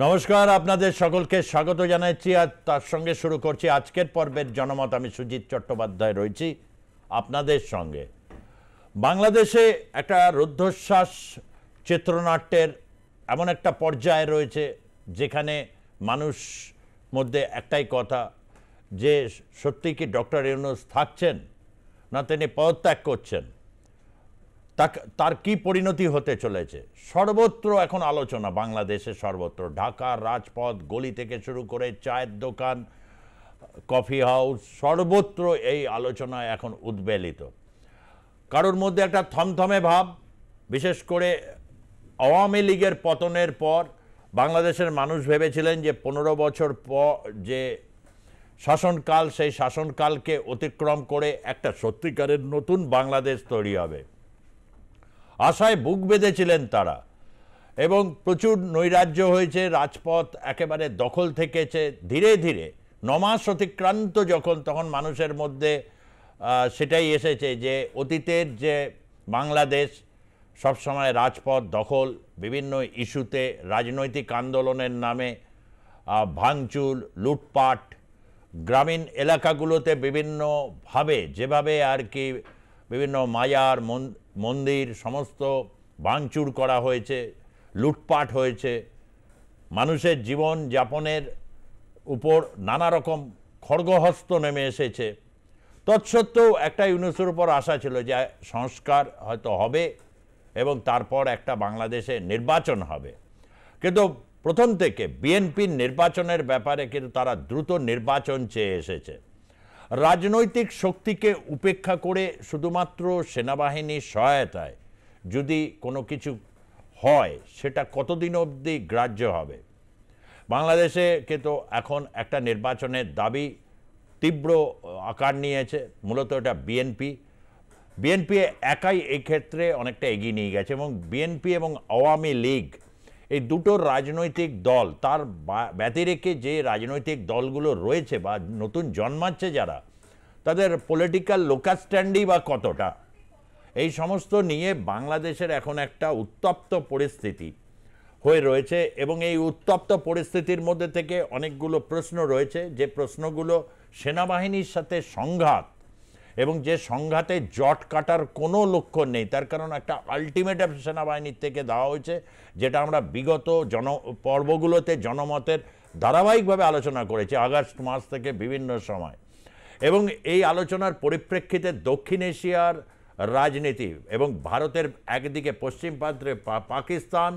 নমস্কার, আপনাদের সকলকে স্বাগত জানাচ্ছি। আর তার সঙ্গে শুরু করছি আজকের পর্বের জনমত। আমি সুজিত চট্টোপাধ্যায় রয়েছি আপনাদের সঙ্গে। বাংলাদেশে একটা রুদ্ধশ্বাস চিত্রনাট্যের এমন একটা পর্যায়ে রয়েছে যেখানে মানুষ মধ্যে একটাই কথা, যে সত্যি কি ডক্টর ইউনূস থাকছেন না তিনি পদত্যাগ করছেন, তার কি পরিণতি হতে চলেছে। সর্বত্র এখন আলোচনা, বাংলাদেশে সর্বত্র, ঢাকার রাজপথ, গলি থেকে শুরু করে চায়ের দোকান, কফি হাউস, সর্বত্র এই আলোচনা এখন উদ্বেলিত। কারোর মধ্যে একটা থমথমে ভাব, বিশেষ করে আওয়ামী লীগের পতনের পর বাংলাদেশের মানুষ ভেবেছিলেন যে 15 বছর পর যে শাসনকাল, সেই শাসনকালকে অতিক্রম করে একটা সত্যিকারের নতুন বাংলাদেশ তৈরি হবে। আশায় বুক বেঁধেছিলেন তারা, এবং প্রচুর নৈরাজ্য হয়েছে, রাজপথ একেবারে দখল থেকেছে। ধীরে ধীরে 9 মাস অতিক্রান্ত যখন, তখন মানুষের মধ্যে সেটাই এসেছে যে অতীতের যে বাংলাদেশ সবসময় রাজপথ দখল, বিভিন্ন ইস্যুতে রাজনৈতিক আন্দোলনের নামে ভাঙচুর, লুটপাট, গ্রামীণ এলাকাগুলোতে বিভিন্নভাবে যেভাবে আর কি বিভিন্ন মাজার মন্দির সমস্ত ভাঙচুর করা হয়েছে, লুটপাট হয়েছে, মানুষের জীবন যাপনের উপর নানা রকম খড়গহস্ত নেমে এসেছে। তৎসত্ত্বেও একটা ইউনূসের উপর আশা ছিল যে সংস্কার হয়তো হবে এবং তারপর একটা বাংলাদেশে নির্বাচন হবে। কিন্তু প্রথম থেকে বিএনপির নির্বাচনের ব্যাপারে কিন্তু তারা দ্রুত নির্বাচন চেয়ে এসেছে। রাজনৈতিক শক্তিকে উপেক্ষা করে শুধুমাত্র সেনাবাহিনীর সহায়তায় যদি কোনো কিছু হয়, সেটা কতদিন অবধি গ্রাহ্য হবে। বাংলাদেশে কিন্তু এখন একটা নির্বাচনের দাবি তীব্র আকার নিয়েছে। মূলত এটা বিএনপি একাই এই ক্ষেত্রে অনেকটা এগিয়ে নিয়ে গেছে, এবং বিএনপি এবং আওয়ামী লীগ এই দুটো রাজনৈতিক দল, তার ব্যতিরেকে যে রাজনৈতিক দলগুলো রয়েছে বা নতুন জন্মাচ্ছে যারা, তাদের পলিটিক্যাল লোকাল স্ট্যান্ডই বা কতটা, এই সমস্ত নিয়ে বাংলাদেশের এখন একটা উত্তপ্ত পরিস্থিতি হয়ে রয়েছে। এবং এই উত্তপ্ত পরিস্থিতির মধ্যে থেকে অনেকগুলো প্রশ্ন রয়েছে, যে প্রশ্নগুলো সেনাবাহিনীর সাথে সংঘাত, এবং যে সংঘাতে জট কাটার কোনো লক্ষণ নেই। তার কারণ একটা আলটিমেটাম সেনাবাহিনীর থেকে দেওয়া হয়েছে, যেটা আমরা বিগত পর্বগুলোতে জনমতের ধারাবাহিকভাবে আলোচনা করেছি আগস্ট মাস থেকে বিভিন্ন সময়। এবং এই আলোচনার পরিপ্রেক্ষিতে দক্ষিণ এশিয়ার রাজনীতি এবং ভারতের একদিকে পশ্চিম প্রান্তে পাকিস্তান,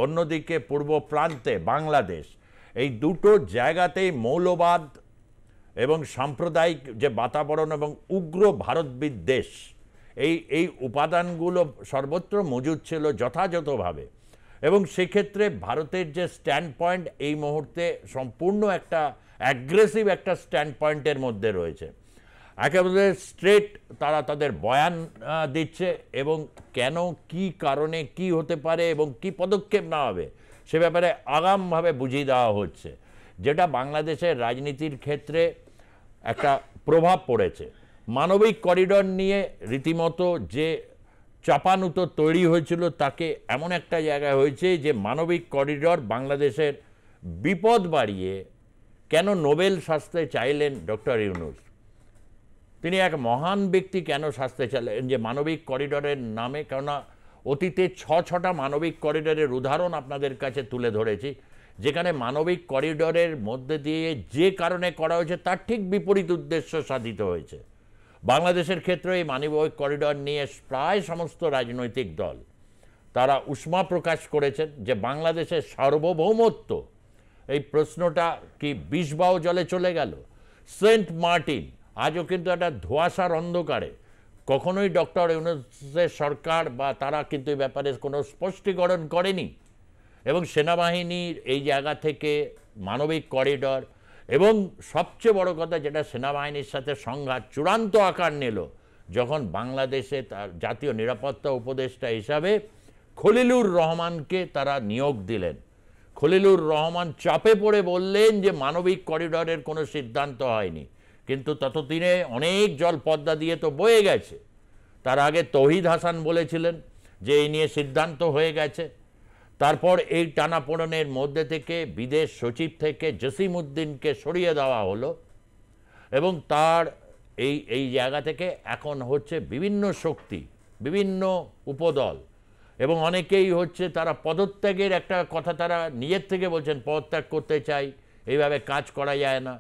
অন্যদিকে পূর্ব প্রান্তে বাংলাদেশ, এই দুটো জায়গাতেই মৌলবাদ এবং সাম্প্রদায়িক যে বাতাবরণ এবং উগ্র ভারত বিদ্বেষ, এই উপাদানগুলো সর্বত্র মজুদ ছিল যথাযথভাবে। এবং সেক্ষেত্রে ভারতের যে স্ট্যান্ড পয়েন্ট এই মুহূর্তে সম্পূর্ণ একটা অ্যাগ্রেসিভ একটা স্ট্যান্ড পয়েন্টের মধ্যে রয়েছে। একেবারে স্ট্রেট তারা তাদের বয়ান দিচ্ছে, এবং কেন, কি কারণে, কি হতে পারে এবং কি পদক্ষেপ নেওয়া হবে সে ব্যাপারে আগামভাবে বুঝিয়ে দেওয়া হচ্ছে, যেটা বাংলাদেশের রাজনীতির ক্ষেত্রে একটা প্রভাব পড়েছে। মানবিক করিডর নিয়ে রীতিমতো যে চাপানুতো তৈরি হয়েছিল, তাকে এমন একটা জায়গায় হয়েছে যে মানবিক করিডর বাংলাদেশের বিপদ বাড়িয়ে কেন নোবেল শাস্তে চাইলেন ডক্টর ইউনূস। তিনি এক মহান ব্যক্তি, কেন শাস্তে চাইলেন যে মানবিক করিডরের নামে? কেননা অতীতে 6টা মানবিক করিডরের উদাহরণ আপনাদের কাছে তুলে ধরেছি, যেখানে মানবিক করিডরের মধ্যে দিয়ে যে কারণে করা হয়েছে তার ঠিক বিপরীত উদ্দেশ্য সাধিত হয়েছে। বাংলাদেশের ক্ষেত্রে এই মানবিক করিডর নিয়ে প্রায় সমস্ত রাজনৈতিক দল তারা উষ্মা প্রকাশ করেছেন যে বাংলাদেশের সার্বভৌমত্ব, এই প্রশ্নটা কি বিষবাও জলে চলে গেল। সেন্ট মার্টিন আজও কিন্তু একটা ধোঁয়াশার অন্ধকারে, কখনোই ডক্টর ইউনূসের সরকার বা তারা কিন্তু এই ব্যাপারে কোনো স্পষ্টীকরণ করেনি। এবং সেনাবাহিনীর এই জায়গা থেকে মানবিক করিডর, এবং সবচেয়ে বড় কথা যেটা সেনাবাহিনীর সাথে সংঘাত চূড়ান্ত আকার নিল যখন বাংলাদেশে তার জাতীয় নিরাপত্তা উপদেষ্টা হিসাবে খলিলুর রহমানকে তারা নিয়োগ দিলেন। খলিলুর রহমান চাপে পড়ে বললেন যে মানবিক করিডরের কোনো সিদ্ধান্ত হয়নি, কিন্তু ততদিনে অনেক জল পদ্মা দিয়ে তো বয়ে গেছে। তার আগে তৌহিদ হাসান বলেছিলেন যে এই নিয়ে সিদ্ধান্ত হয়ে গেছে। তারপর এই টানাপোড়েনের মধ্যে থেকে বিদেশ সচিব থেকে জসিম উদ্দিনকে সরিয়ে দেওয়া হলো এবং তার এই জায়গা থেকে এখন হচ্ছে বিভিন্ন শক্তি, বিভিন্ন উপদল এবং অনেকেই হচ্ছে তারা পদত্যাগের একটা কথা তারা নিজের থেকে বলছেন, পদত্যাগ করতে চাই, এইভাবে কাজ করা যায় না।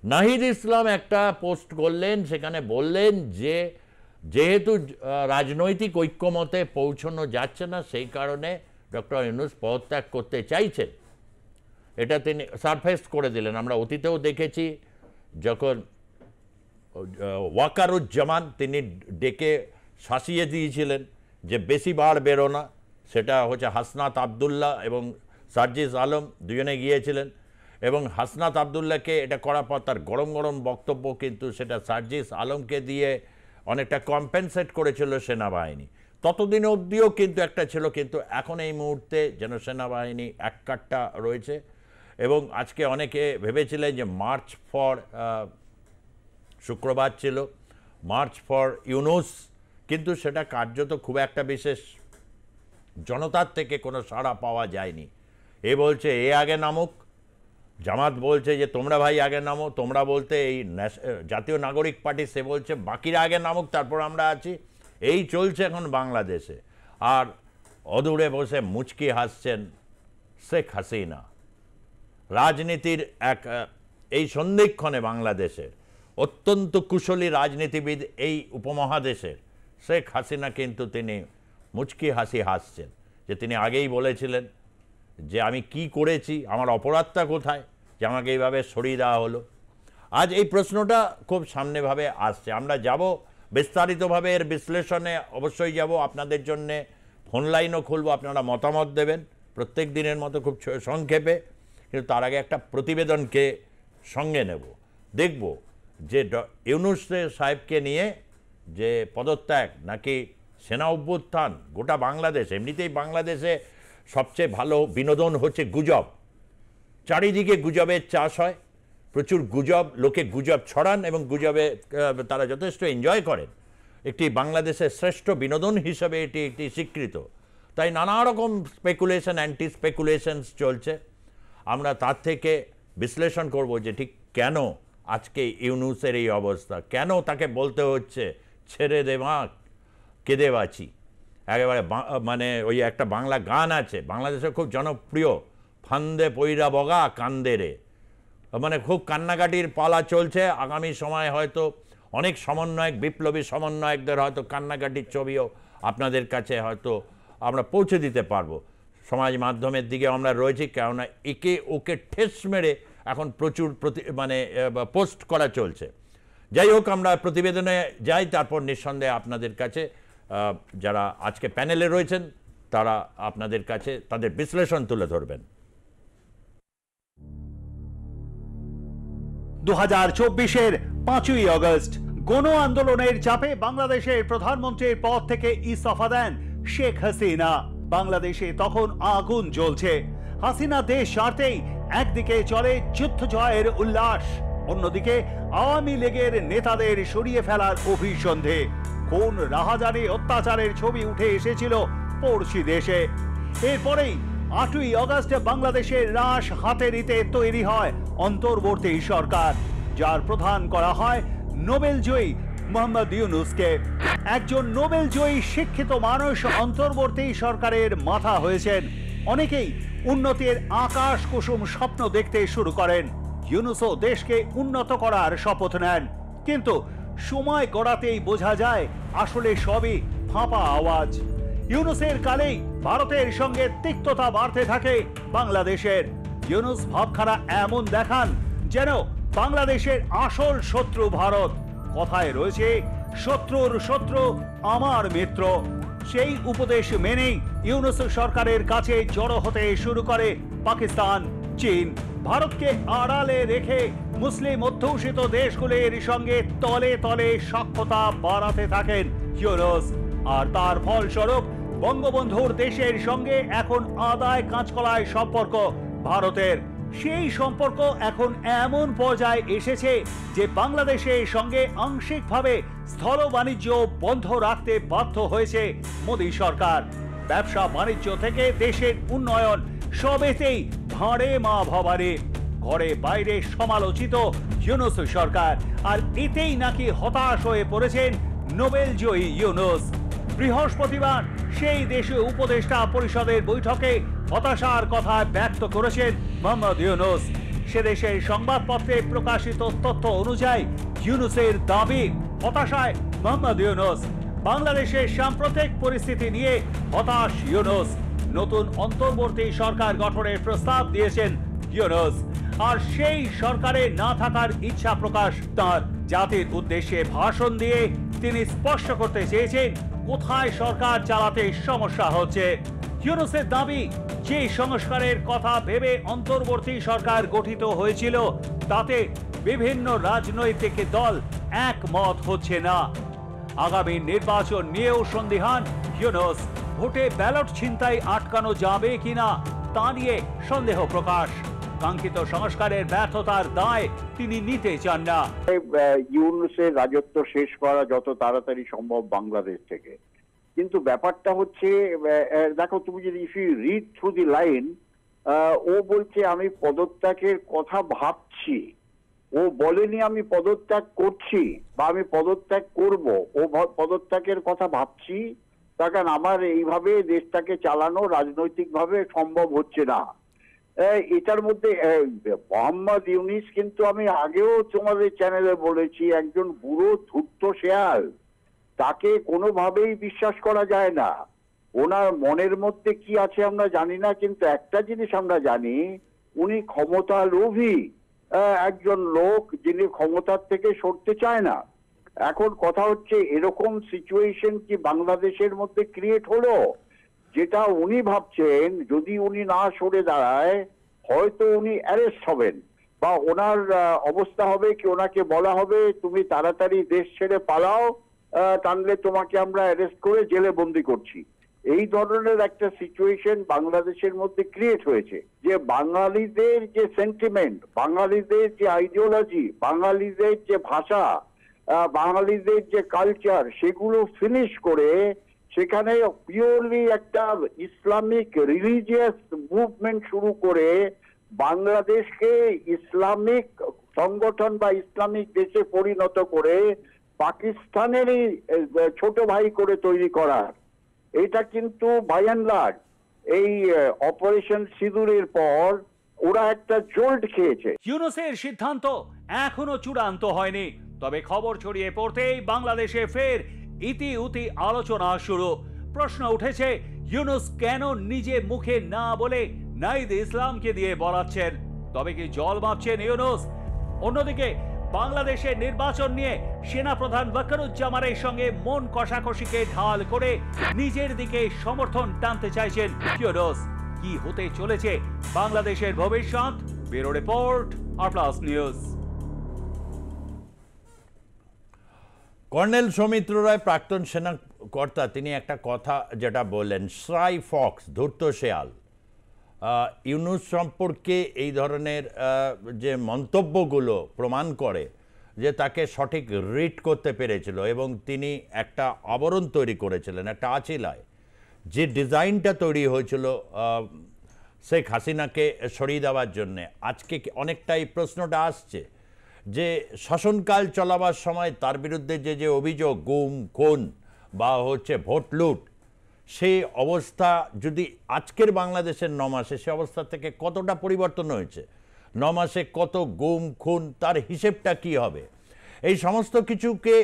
নাহিদ ইসলাম একটা পোস্ট করলেন, সেখানে বললেন যে যেহেতু রাজনৈতিক ঐক্যমতে পৌঁছানো যাচ্ছে না, সেই কারণে ডক্টর ইউনূস পদত্যাগ করতে চাইছেন। এটা তিনি সারফেস করে দিলেন। আমরা অতীতেও দেখেছি যখন ওয়াকারুজ্জামান তিনি ডেকে শাসিয়ে দিয়েছিলেন যে বেশি বার বেরো না, সেটা হচ্ছে হাসনাত আবদুল্লাহ এবং সার্জিস আলম দুজনে গিয়েছিলেন এবং হাসনাত আবদুল্লাহকে এটা করার পর তার গরম গরম বক্তব্য কিন্তু সেটা সার্জিস আলমকে দিয়ে অনেকটা কম্পেনসেট করেছিল সেনাবাহিনী। ততদিন অবধিও কিন্তু একটা ছিল, কিন্তু এখন এই মুহূর্তে যেন সেনাবাহিনী এককাট্টা রয়েছে এবং আজকে অনেকে ভেবেছিলেন যে মার্চ ফর শুক্রবার ছিল, মার্চ ফর ইউনূস, কিন্তু সেটা কার্যত খুব একটা বিশেষ জনতার থেকে কোনো সাড়া পাওয়া যায়নি। এ বলছে এ আগে নামুক, জামাত বলছে যে তোমরা ভাই আগে নামো, তোমরা বলতে এই জাতীয় নাগরিক পার্টি সে বলছে বাকিরা আগে নামুক তারপর আমরা আছি। এই চলছে এখন বাংলাদেশে। আর অদূরে বসে মুচকি হাসছেন শেখ হাসিনা। রাজনীতির এক এই সন্ধিক্ষণে বাংলাদেশের অত্যন্ত কুশলী রাজনীতিবিদ এই উপমহাদেশের শেখ হাসিনা কিন্তু তিনি মুচকি হাসি হাসছেন, যে তিনি আগেই বলেছিলেন যে আমি কি করেছি, আমার অপরাধটা কোথায় যে আমাকে এইভাবে সরিয়ে দেওয়া হলো। আজ এই প্রশ্নটা খুব সামনেভাবে আসছে। আমরা যাব বিস্তারিতভাবে এর বিশ্লেষণে, অবশ্যই যাব, আপনাদের জন্যে ফোন লাইনও খুলব, আপনারা মতামত দেবেন প্রত্যেক দিনের মতো খুব সংক্ষেপে। কিন্তু তার আগে একটা প্রতিবেদনকে সঙ্গে নেব, দেখব যে ইউনূস সাহেবকে নিয়ে যে পদত্যাগ নাকি সেনা অভ্যুত্থান গোটা বাংলাদেশ, এমনিতেই বাংলাদেশে সবচেয়ে ভালো বিনোদন হচ্ছে গুজব। চারিদিকে গুজবের চাষ হয়, প্রচুর গুজব, লোকে গুজব ছড়ান এবং গুজবে তারা যথেষ্ট এনজয় করেন। একটি বাংলাদেশের শ্রেষ্ঠ বিনোদন হিসাবে এটি একটি স্বীকৃত। তাই নানা রকম স্পেকুলেশন, অ্যান্টি স্পেকুলেশনস চলছে। আমরা তার থেকে বিশ্লেষণ করব যে ঠিক কেন আজকে ইউনূসের এই অবস্থা, কেন তাকে বলতে হচ্ছে ছেড়ে দে মা কেঁদে বাঁচি। একেবারে মানে ওই একটা বাংলা গান আছে বাংলাদেশে খুব জনপ্রিয়, ফান্দে পইরা বগা কান্দে রে, মানে খুব কান্নাকাটির পালা চলছে। আগামী সময় হয়তো অনেক সমন্বয়ক, বিপ্লবী সমন্বয়কদের হয়তো কান্নাকাটির ছবিও আপনাদের কাছে হয়তো আমরা পৌঁছে দিতে পারবো। সমাজ মাধ্যমের দিকে আমরা রয়েছি, কেননা একে ওকে ঠেস মেরে এখন প্রচুর পোস্ট করা চলছে। যাই হোক, আমরা প্রতিবেদনে যাই, তারপর নিঃসন্দেহে আপনাদের কাছে যারা আজকে প্যানেলে রয়েছেন তারা আপনাদের কাছে তাদের বিশ্লেষণ তুলে ধরবেন। 2024-এর 5ই আগস্ট গণ আন্দোলনের চাপে বাংলাদেশের প্রধানমন্ত্রীর পদ থেকে ইস্তফা দেন শেখ হাসিনা। বাংলাদেশে তখন আগুন জ্বলছে। হাসিনা দেশ ছাড়তেই একদিকে চলে যুদ্ধ জয়ের উল্লাস, অন্যদিকে আওয়ামী লীগের নেতাদের সরিয়ে ফেলার অভিসন্ধে। কোন রাহাজানি অত্যাচারের ছবি উঠে এসেছিল পড়শি দেশে। এরপরেই 8ই আগস্ট বাংলাদেশের রাশ হাতে নিতে তৈরি হয় অন্তর্বর্তী সরকার, যার প্রধান করা হয় নোবেল জয়ী মোহাম্মদ ইউনূসকে। একজন নোবেল জয়ী শিক্ষিত মানুষ অন্তর্বর্তী সরকারের মাথা হয়েছেন। অনেকেই উন্নতির আকাশ কুসুম স্বপ্ন দেখতে শুরু করেন। ইউনূসও দেশকে উন্নত করার শপথ নেন, কিন্তু সময় গড়াতেই বোঝা যায় আসলে সবই ফাঁপা আওয়াজ। ইউনূসের কালেই ভারতের সঙ্গে তিক্ততা বাড়তে থাকে বাংলাদেশের। ইউনূস ভাবখানা এমন দেখান যেন বাংলাদেশের আসল শত্রু ভারত। কথায় রয়েছে শত্রুর শত্রু আমার মিত্র। সেই উপদেশ মেনেই ইউনূস সরকারের কাছে জড়ো হতে শুরু করে পাকিস্তান, চীন। ভারতকে আড়ালে রেখে মুসলিম অধ্যুষিত দেশগুলির সঙ্গে তলে তলে সখ্যতা বাড়াতে থাকেন ইউনূস। আর তার ফলস্বরূপ বঙ্গবন্ধুর দেশের সঙ্গে এখন আদায় কাঁচকলায় সম্পর্ক ভারতের। সেই সম্পর্ক এখন এমন পর্যায়ে এসেছে যে বাংলাদেশের সঙ্গে আংশিকভাবে স্থল বাণিজ্য বন্ধ রাখতে বাধ্য হয়েছে মোদী সরকার। ব্যবসা বাণিজ্য থেকে দেশের উন্নয়ন সবেতেই ভাঁড়ে মা ভবারে। ঘরে বাইরে সমালোচিত ইউনূস সরকার, আর এতেই নাকি হতাশ হয়ে পড়েছেন নোবেল জয়ী ইউনূস। বৃহস্পতিবার সেই দেশীয় উপদেষ্টা পরিষদের বৈঠকে হতাশার কথা ব্যক্ত করেছেন মোহাম্মদ ইউনূস। সে দেশের সংবাদপত্রে প্রকাশিত তথ্য অনুযায়ী ইউনূসের দাবি, হতাশায় মোহাম্মদ ইউনূস। বাংলাদেশের সাম্প্রতিক পরিস্থিতি নিয়ে হতাশ ইউনূস। নতুন অন্তর্বর্তী সরকার গঠনের প্রস্তাব দিয়েছেন ইউনূস, আর সেই সরকারে না থাকার ইচ্ছা প্রকাশ তার। জাতির উদ্দেশ্যে ভাষণ দিয়ে তিনি স্পষ্ট করতে চেয়েছেন কোথায় সরকার চালাতে সমস্যা হচ্ছে। ইউনূসের দাবি, যে সংস্কারের কথা ভেবে অন্তর্বর্তী সরকার গঠিত হয়েছিল তাতে বিভিন্ন রাজনৈতিক দল একমত হচ্ছে না। আগামী নির্বাচন নিয়েও সন্দিহান ইউনূস। ভোটে ব্যালট ছিনতাই আটকানো যাবে কিনা তা নিয়ে সন্দেহ প্রকাশ। কাঙ্ক্ষিত সংস্কারের ব্যর্থতার দায় তিনি নিতে চান না। ইউনূসের রাজত্ব শেষ করা যত তাড়াতাড়ি সম্ভব বাংলাদেশ থেকে। কিন্তু ব্যাপারটা হচ্ছে, দেখো তুমি যদি if you read through the line, ও বলছে আমি পদত্যাগের কথা ভাবছি, ও বলেনি আমি পদত্যাগ করছি বা আমি পদত্যাগ করব। ও পদত্যাগের কথা ভাবছি, তার কারণ আমার এইভাবে দেশটাকে চালানো রাজনৈতিকভাবে সম্ভব হচ্ছে না। এটার মধ্যে মোহাম্মদ ইউনূস কিন্তু, আমি আগেও তোমাদের চ্যানেলে বলেছি, একজন বুড়ো ধূর্ত শেয়াল। তাকে কোনোভাবেই বিশ্বাস করা যায় না। ওনার মনের মধ্যে কি আছে আমরা জানি না, কিন্তু একটা জিনিস আমরা জানি, উনি ক্ষমতা লোভী একজন লোক, যিনি ক্ষমতার থেকে সরতে চায় না। এখন কথা হচ্ছে, এরকম সিচুয়েশন কি বাংলাদেশের মধ্যে ক্রিয়েট হলো, যেটা উনি ভাবছেন যদি উনি না সরে দাঁড়ায় হয়তো উনি অ্যারেস্ট হবেন, বা ওনার অবস্থা হবে কি ওনাকে বলা হবে তুমি তাড়াতাড়ি দেশ ছেড়ে পালাও, টানলে তোমাকে আমরা অ্যারেস্ট করে জেলে বন্দি করছি। এই ধরনের একটা সিচুয়েশন বাংলাদেশের মধ্যে ক্রিয়েট হয়েছে, যে বাঙালিদের যে সেন্টিমেন্ট, বাঙালিদের যে আইডিওলজি, বাঙালিদের যে ভাষা, বাঙালিদের যে কালচার, সেগুলো ফিনিশ করে সেখানে পিওরলি একটা ইসলামিক রিলিজিয়াস মুভমেন্ট শুরু করে বাংলাদেশকে ইসলামিক সংগঠন বা ইসলামিক দেশে পরিণত করে পাকিস্তানেরই ছোট ভাই করে তৈরি করার, এটা কিন্তু বাই অ্যান্ড লার্জ এই অপারেশন সিঁদুরের পর ওরা একটা জোল্ট খেয়েছে। ইউনূসের সিদ্ধান্ত এখনো চূড়ান্ত হয়নি, তবে খবর ছড়িয়ে পড়তেই বাংলাদেশে ফের ইতিউতি আলোচনা শুরু। প্রশ্ন উঠেছে, ইউনূস কেন নিজে মুখে না বলে নাহিদ ইসলামকে দিয়ে বলাচ্ছেন? তবে কি জল মাপছেন ইউনূস? অন্যদিকে বাংলাদেশের নির্বাচন নিয়ে সেনাপ্রধান ওয়াকারুজ্জামানের সঙ্গে মন কষাকষিকে ঢাল করে নিজের দিকে সমর্থন টানতে চাইছেন ইউনূস। কি হতে চলেছে বাংলাদেশের ভবিষ্যৎ? ব্যুরো রিপোর্ট, আর প্লাস নিউজ। কর্নেল সৌমিত্র রায়, প্রাক্তন সেনা কর্তা, তিনি একটা কথা যেটা বললেন, শ্রাই ফক্স, ধূর্ত শেয়াল। ইউনূস সম্পর্কে এই ধরনের যে মন্তব্যগুলো প্রমাণ করে যে তাকে সঠিক রিড করতে পেরেছিল এবং তিনি একটা আবরণ তৈরি করেছিলেন, একটা আচিলায় যে ডিজাইনটা তৈরি হয়েছিল শেখ হাসিনাকে সরিয়ে দেওয়ার জন্যে। আজকে অনেকটাই প্রশ্নটা আসছে যে শাসনকাল চলাবার সময় তার বিরুদ্ধে যে অভিযোগ, গুম খুন বা হচ্ছে ভোট লুট, সেই অবস্থা যদি আজকের বাংলাদেশের 9 মাসে সে অবস্থা থেকে কতটা পরিবর্তন হয়েছে, 9 মাসে কত গুম খুন, তার হিসেবটা কি হবে? এই সমস্ত কিছুকে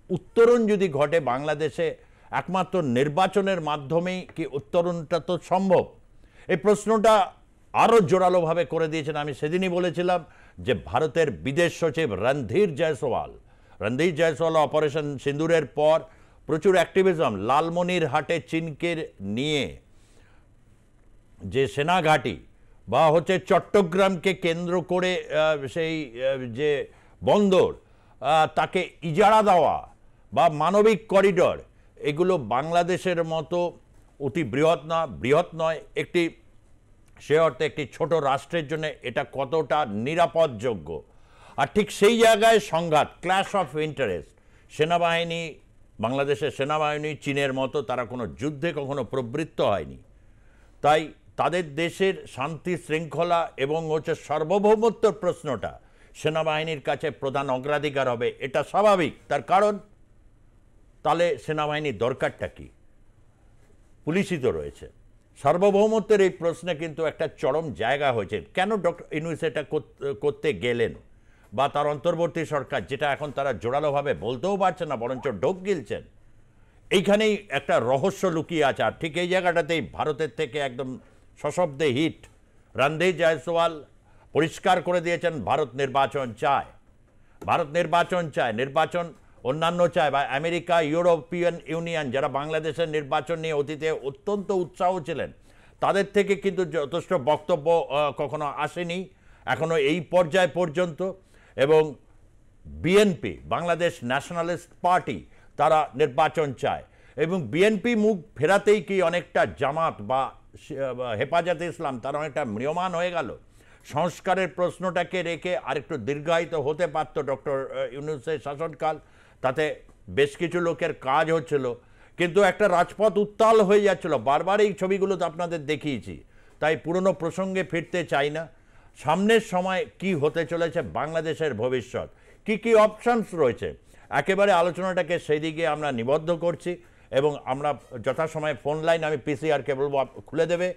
উত্তরণ যদি ঘটে বাংলাদেশে, একমাত্র নির্বাচনের মাধ্যমেই কি উত্তরণটা তো সম্ভব? এই প্রশ্নটা আরও জোরালোভাবে করে দিয়েছেন। আমি সেদিনই বলেছিলাম যে ভারতের বিদেশ সচিব রণধীর জয়সওয়াল অপারেশন সিঁদুরের পর প্রচুর অ্যাক্টিভিজম, লালমনিরহাটে চীনকে নিয়ে যে সেনাঘাঁটি বা হচ্ছে চট্টগ্রামকে কেন্দ্র করে সেই যে বন্দর, তাকে ইজারা দেওয়া বা মানবিক করিডর, এগুলো বাংলাদেশের মতো অতি বৃহৎ নয়, একটি সে অর্থে একটি ছোট রাষ্ট্রের জন্য এটা কতটা নিরাপদযোগ্য। আর ঠিক সেই জায়গায় সংঘাত, ক্ল্যাশ অফ ইন্টারেস্ট, সেনাবাহিনী বাংলাদেশের সেনাবাহিনী চীনের মতো তারা কোনো যুদ্ধে কখনো প্রবৃত্ত হয়নি, তাই তাদের দেশের শান্তি শৃঙ্খলা এবং হচ্ছে সার্বভৌমত্বর প্রশ্নটা সেনাবাহিনীর কাছে প্রধান অগ্রাধিকার হবে, এটা স্বাভাবিক। তার কারণ তাহলে সেনাবাহিনীর দরকারটা কি? পুলিশই তো রয়েছে। সার্বভৌমত্বের এই প্রশ্নে কিন্তু একটা চরম জায়গা হয়েছে। কেন ডক্টর ইউনূস এটা করতে গেলেন, বা তার অন্তর্বর্তী সরকার, যেটা এখন তারা জোরালোভাবে বলতেও পারছে না, বরঞ্চ ঢোক গিলছেন, এইখানেই একটা রহস্য লুকিয়ে আছে। আর ঠিক এই জায়গাটাতেই ভারতের থেকে একদম সশব্দে হিট। রণধীর জয়সওয়াল পরিষ্কার করে দিয়েছেন ভারত নির্বাচন চায়, ভারত নির্বাচন চায়, নির্বাচন অন্যান্য চায়, বা আমেরিকা, ইউরোপিয়ান ইউনিয়ন যারা বাংলাদেশের নির্বাচন নিয়ে অতীতে অত্যন্ত উৎসাহ ছিলেন, তাদের থেকে কিন্তু যথেষ্ট বক্তব্য কখনো আসেনি এখনো এই পর্যায় পর্যন্ত। এবং বিএনপি, বাংলাদেশ ন্যাশনালিস্ট পার্টি, তারা নির্বাচন চায়, এবং বিএনপি মুখ ফেরাতেই কি অনেকটা জামাত বা হেফাজতে ইসলাম তারা অনেকটা ম্রিয়মাণ হয়ে গেল। সংস্কারের প্রশ্নটাকে রেখে আরেকটু দীর্ঘায়িত হতে পারত ডক্টর ইউনূসের শাসনকাল, তাতে বেশ কিছু লোকের কাজ হচ্ছিল, কিন্তু একটা রাজপথ উত্তাল হয়ে যাচ্ছিল। বারবার এই ছবিগুলো তো আপনাদের দেখিয়েছি, তাই পুরনো প্রসঙ্গে ফিরতে চাই না। সামনের সময় কি হতে চলেছে, বাংলাদেশের ভবিষ্যৎ, কি কি অপশনস রয়েছে, একেবারে আলোচনাটাকে সেই দিকে আমরা নিবদ্ধ করছি। এবং আমরা যথাসময়ে ফোন লাইন আমি পিসিআরকে বলবো খুলে দেবে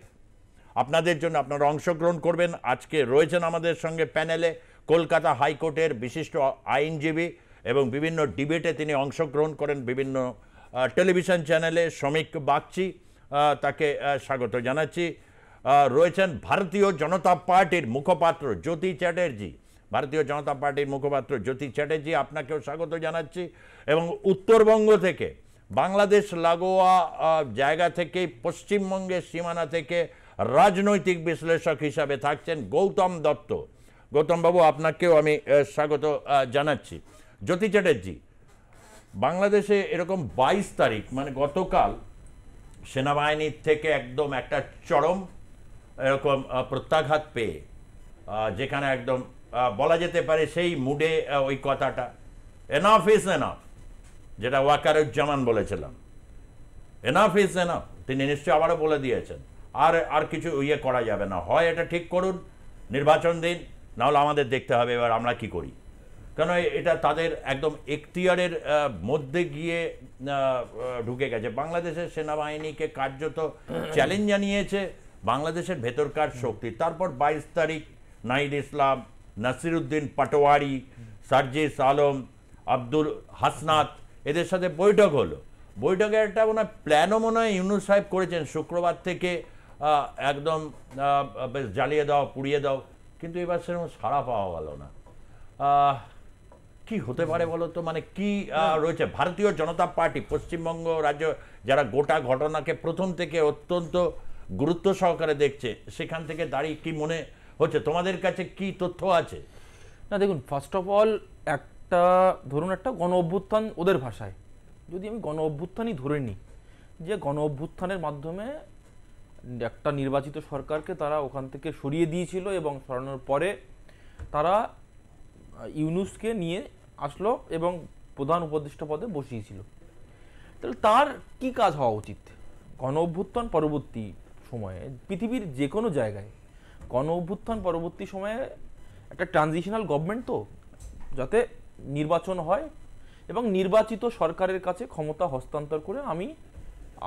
আপনাদের জন্য, আপনারা অংশগ্রহণ করবেন। আজকে রয়েছেন আমাদের সঙ্গে প্যানেলে কলকাতা হাইকোর্টের বিশিষ্ট আইনজীবী এবং বিভিন্ন ডিবেটে তিনি অংশগ্রহণ করেন বিভিন্ন টেলিভিশন চ্যানেলে, শ্রমিক বাগচি, তাকে স্বাগত জানাচ্ছি। রয়েছেন ভারতীয় জনতা পার্টির মুখপাত্র জ্যোতি চ্যাটার্জি, ভারতীয় জনতা পার্টির মুখপাত্র জ্যোতি চ্যাটার্জি, আপনাকেও স্বাগত জানাচ্ছি। এবং উত্তরবঙ্গ থেকে, বাংলাদেশ লাগোয়া জায়গা থেকে, পশ্চিমবঙ্গের সীমানা থেকে রাজনৈতিক বিশ্লেষক হিসাবে থাকছেন গৌতম দত্ত। গৌতমবাবু, আপনাকেও আমি স্বাগত জানাচ্ছি। জ্যোতি চ্যাটার্জি, বাংলাদেশে এরকম 22 তারিখ মানে গতকাল সেনাবাহিনীর থেকে একদম একটা চরম এরকম প্রত্যাঘাত পেয়ে, যেখানে একদম বলা যেতে পারে সেই মুডে ওই কথাটা এনাফ ইজ এনাফ, যেটা ওয়াকারুজ্জামান বলেছিলাম, এনাফ ইজ এনাফ, তিনি নিশ্চয়ই আবারও বলে দিয়েছেন, আর কিছু ইয়ে করা যাবে না, হয় এটা ঠিক করুন, নির্বাচন দিন, নাহলে আমাদের দেখতে হবে এবার আমরা কি করি। কেন এটা তাদের একদম এখতিয়ারের মধ্যে গিয়ে ঢুকে গেছে। বাংলাদেশের সেনাবাহিনীকে কার্যত চ্যালেঞ্জ জানিয়েছে বাংলাদেশের ভেতরকার শক্তি। তারপর 22 তারিখ নাহিদ ইসলাম, নাসিরুদ্দিন পাটোয়ারি, সার্জিস আলম, আব্দুল হাসনাত, এদের সাথে বৈঠক হলো। বৈঠকে একটা মনে হয় প্ল্যানও মনে হয় ইউনূস সাহেব করেছেন, শুক্রবার থেকে একদম বেশ জ্বালিয়ে দাও, পুড়িয়ে দাও, কিন্তু এবার সেরকম সাড়া পাওয়া গেল না। কি হতে পারে বলো তো, মানে কি রয়েছে? ভারতীয় জনতা পার্টি পশ্চিমবঙ্গ রাজ্য যারা গোটা ঘটনাকে প্রথম থেকে অত্যন্ত গুরুত্ব সহকারে দেখছে, সেখান থেকে দাঁড়িয়ে কি মনে হচ্ছে, তোমাদের কাছে কি তথ্য আছে? না দেখুন, ফার্স্ট অফ অল একটা ধরুন একটা গণ অভ্যুত্থান, ওদের ভাষায় যদি আমি গণ অভ্যুত্থানই ধরে নিই, যে গণ অভ্যুত্থানের মাধ্যমে একটা নির্বাচিত সরকারকে তারা ওখান থেকে সরিয়ে দিয়েছিল এবং সরানোর পরে তারা ইউনূসকে নিয়ে আসলো এবং প্রধান উপদেষ্টা পদে বসিয়েছিল। তাহলে তার কি কাজ হওয়া উচিত? গণ অভ্যুত্থান পরবর্তী সময়ে পৃথিবীর যে কোনো জায়গায় গণ অভ্যুত্থান পরবর্তী সময়ে একটা ট্রানজিশনাল গভর্নমেন্ট, তো যাতে নির্বাচন হয় এবং নির্বাচিত সরকারের কাছে ক্ষমতা হস্তান্তর করে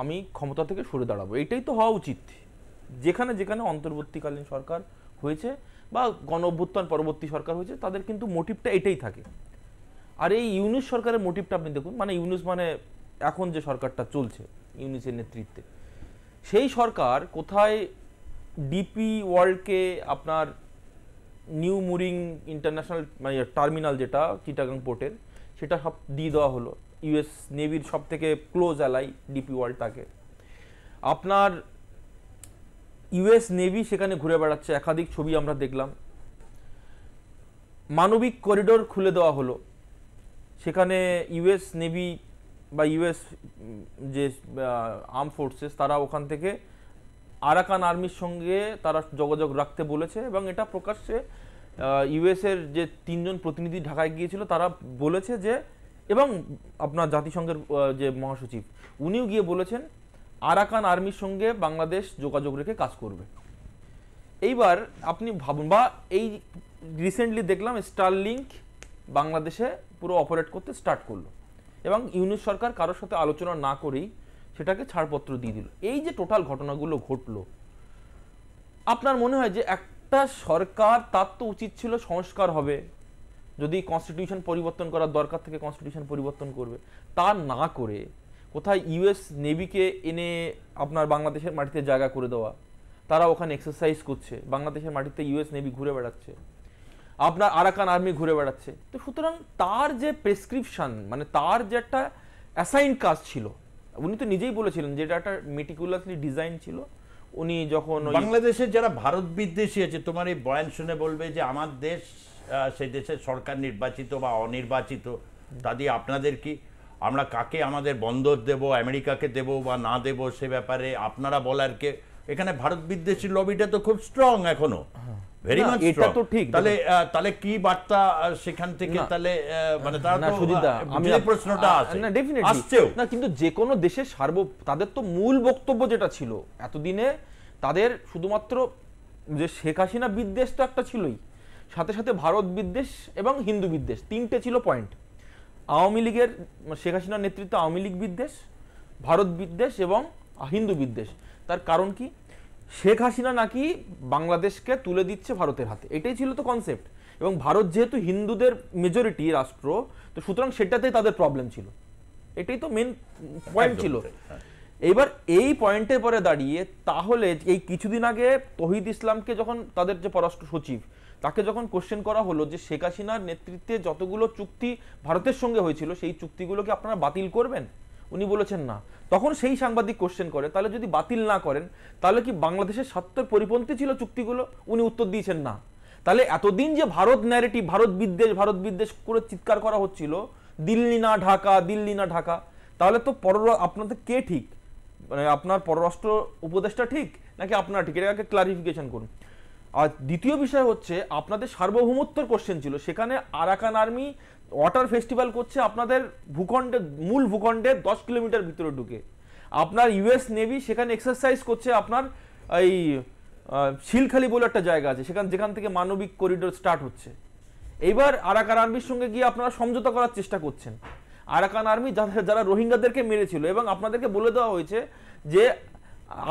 আমি ক্ষমতা থেকে সরে দাঁড়াবো, এইটাই তো হওয়া উচিত। যেখানে যেখানে অন্তর্বর্তীকালীন সরকার হয়েছে বা গণ অভ্যুত্থান পরবর্তী সরকার হয়েছে, তাদের কিন্তু মোটিভটা এটাই থাকে। আর এই ইউনূস সরকারের মোটিভটা আপনি দেখুন, মানে ইউনূস মানে এখন যে সরকারটা চলছে ইউনূসের নেতৃত্বে, সেই সরকার কোথায় ডিপি ওয়ার্ল্ডকে আপনার নিউ মুরিং ইন্টারন্যাশনাল মানে টার্মিনাল যেটা চিটাগাং পোর্টের, সেটা সব দিয়ে দেওয়া হলো। ইউএস নেভির সব থেকে ক্লোজ অ্যালাই ডিপি ওয়ার্ল্ড তাকে। আপনার ইউএস নেভি সেখানে ঘুরে বেড়াচ্ছে, একাধিক ছবি আমরা দেখলাম। মানবিক করিডোর খুলে দেওয়া হলো, সেখানে ইউএস নেভি বা ইউএস যে আর্ম ফোর্সেস তারা ওখান থেকে আরাকান আর্মির সঙ্গে তারা যোগাযোগ রাখতে বলেছে এবং এটা প্রকাশ্যে ইউএসের যে 3 জন প্রতিনিধি ঢাকায় গিয়েছিল তারা বলেছে যে এবং আপনার জাতিসংঘের যে মহাসচিব উনিও গিয়ে বলেছেন আরাকান আর্মির সঙ্গে বাংলাদেশ যোগাযোগ রেখে কাজ করবে। এইবার আপনি ভাবুন, বা এই রিসেন্টলি দেখলাম স্টারলিংক বাংলাদেশে পুরো অপারেট করতে স্টার্ট করলো এবং ইউনিট সরকার কারোর সাথে আলোচনা না করেই সেটাকে ছাড়পত্র দিয়ে দিল। এই যে টোটাল ঘটনাগুলো ঘটলো, আপনার মনে হয় যে একটা সরকার তার তো উচিত ছিল সংস্কার হবে, যদি কনস্টিটিউশন পরিবর্তন করার দরকার থেকে কনস্টিটিউশন পরিবর্তন করবে, তা না করে কোথায় ইউএস নেভিকে এনে আপনার বাংলাদেশের মাটিতে জায়গা করে দেওয়া, তারা ওখানে এক্সারসাইজ করছে, বাংলাদেশের মাটিতে ইউএস নেভি ঘুরে বেড়াচ্ছে, আপনার আরাকান আর্মি ঘুরে বেড়াচ্ছে। তো সুতরাং তার যে প্রেসক্রিপশন, মানে তার যে একটা অ্যাসাইন কাজ ছিল, উনি তো নিজেই বলেছিলেন যে এটা একটা মেটিকুলাসলি ডিজাইন ছিল। উনি যখন বাংলাদেশের যারা ভারত বিদ্বেষী আছে, তোমার এই বয়ান শুনে বলবে যে আমার দেশ, সেই দেশের সরকার নির্বাচিত বা অনির্বাচিত, তা দিয়ে আপনাদের কি, আমরা কাকে আমাদের বন্দর দেব, আমেরিকাকে দেব বা না দেব সে ব্যাপারে আপনারা বলার কে? এখানে ভারত বিদ্বেষী লবিটা তো খুব স্ট্রং এখনো, ভেরি মাচ স্ট্রং। এটা তো ঠিক, তাহলে কি বার্তা সেখান থেকে, তাহলে মানে তারা না তো সুজিতদা, আমি প্রশ্নটা আছে না ডেফিনেটলি আসছেও না, কিন্তু যে কোনো দেশের তাদের তো মূল বক্তব্য যেটা ছিল এতদিনে, তাদের শুধুমাত্র যে শেখ হাসিনা বিদ্বেষ তো একটা ছিলই, সাথে সাথে ভারত বিদ্বেষ এবং হিন্দু বিদ্বেষ, তিনটে ছিল পয়েন্ট। আওয়ামী লীগের, শেখ হাসিনার নেতৃত্বে আওয়ামী লীগ বিদ্বেষ, ভারত বিদ্বেষ এবং হিন্দু বিদ্বেষ। তার কারণ কি? শেখ হাসিনা নাকি বাংলাদেশকে তুলে দিচ্ছে ভারতের হাতে, এটাই ছিল তো কনসেপ্ট। এবং ভারত যেহেতু হিন্দুদের মেজরিটি রাষ্ট্র, তো সুতরাং সেটাতেই তাদের প্রবলেম ছিল, এটাই তো মেন পয়েন্ট ছিল। এইবার এই পয়েন্টের পরে দাঁড়িয়ে তাহলে এই কিছুদিন আগে তহিদ ইসলামকে যখন তাদের যে পররাষ্ট্র সচিব, তাকে যখন কোশ্চেন করা হলো যে শেখ হাসিনার নেতৃত্বে যতগুলো চুক্তি ভারতের সঙ্গে হয়েছিল সেই চুক্তিগুলোকে আপনারা বাতিল করবেন, উনি বলেছেন না। তখন সেই সাংবাদিক কোশ্চেন করে তাহলে যদি বাতিল না করেন তাহলে কি বাংলাদেশের স্বার্থের পরিপন্থী ছিল চুক্তিগুলো? উনি উত্তর দিয়েছেন না। তাহলে এতদিন যে ভারত ন্যারেটিভ, ভারত বিদ্বেষ করে চিৎকার করা হচ্ছিল, দিল্লি না ঢাকা, দিল্লি না ঢাকা, তাহলে তো আপনাদের কে ঠিক, মানে আপনার পররাষ্ট্র উপদেষ্টা ঠিক নাকি আপনারা ঠিক? এটাকে ক্লারিফিকেশন করুন। আর দ্বিতীয় বিষয় হচ্ছে আপনাদের সার্বভৌমত্বর কোশ্চেন ছিল, সেখানে আরাকান আর্মি ওয়াটার ফেস্টিভ্যাল করছে আপনাদের ভূখণ্ডে, মূল ভূখণ্ডে 10 কিলোমিটার ভিতরে ঢুকে। আপনার ইউএস নেভি সেখানে এক্সারসাইজ করছে আপনার এই শিলখালি বলে একটা জায়গা আছে সেখানে, যেখান থেকে মানবিক করিডোর স্টার্ট হচ্ছে। এইবার আরাকান আর্মির সঙ্গে গিয়ে আপনারা সমঝোতা করার চেষ্টা করছেন। আরাকান আর্মি যারা রোহিঙ্গাদেরকে মেরেছিল, এবং আপনাদেরকে বলে দেওয়া হয়েছে যে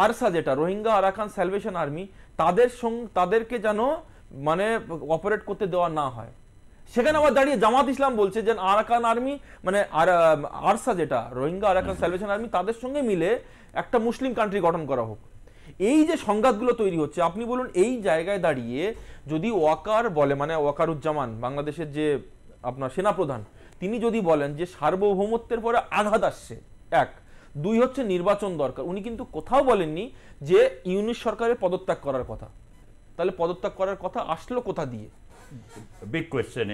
আরসা, যেটা রোহিঙ্গা আরাকান স্যালভেশন আর্মি, তাদেরকে যেন মানে অপারেট করতে দেওয়া না হয়। সেখানে আবার দাঁড়িয়ে জামাত ইসলাম বলছে যে আরাকান আর্মি মানে আরসা, যেটা রোহিঙ্গা আরাকান স্যালভেশন আর্মি, তাদের সঙ্গে মিলে একটা মুসলিম কান্ট্রি গঠন করা হোক। এই যে সংঘাতগুলো তৈরি হচ্ছে, আপনি বলুন এই জায়গায় দাঁড়িয়ে যদি ওয়াকার বলে, মানে ওয়াকারুজ্জামান বাংলাদেশের যে আপনার সেনাপ্রধান, তিনি যদি বলেন যে সার্বভৌমত্বের পরে আঘাত আসছে, এক, দুই হচ্ছে নির্বাচন দরকার, উনি কিন্তু কোথাও বলেননি যে ইউনিট সরকারের পদত্যাগ করার কথা। তাহলে পদত্যাগ করার কথা আসলো কোথা দিয়ে? বিগ কোয়েশ্চেন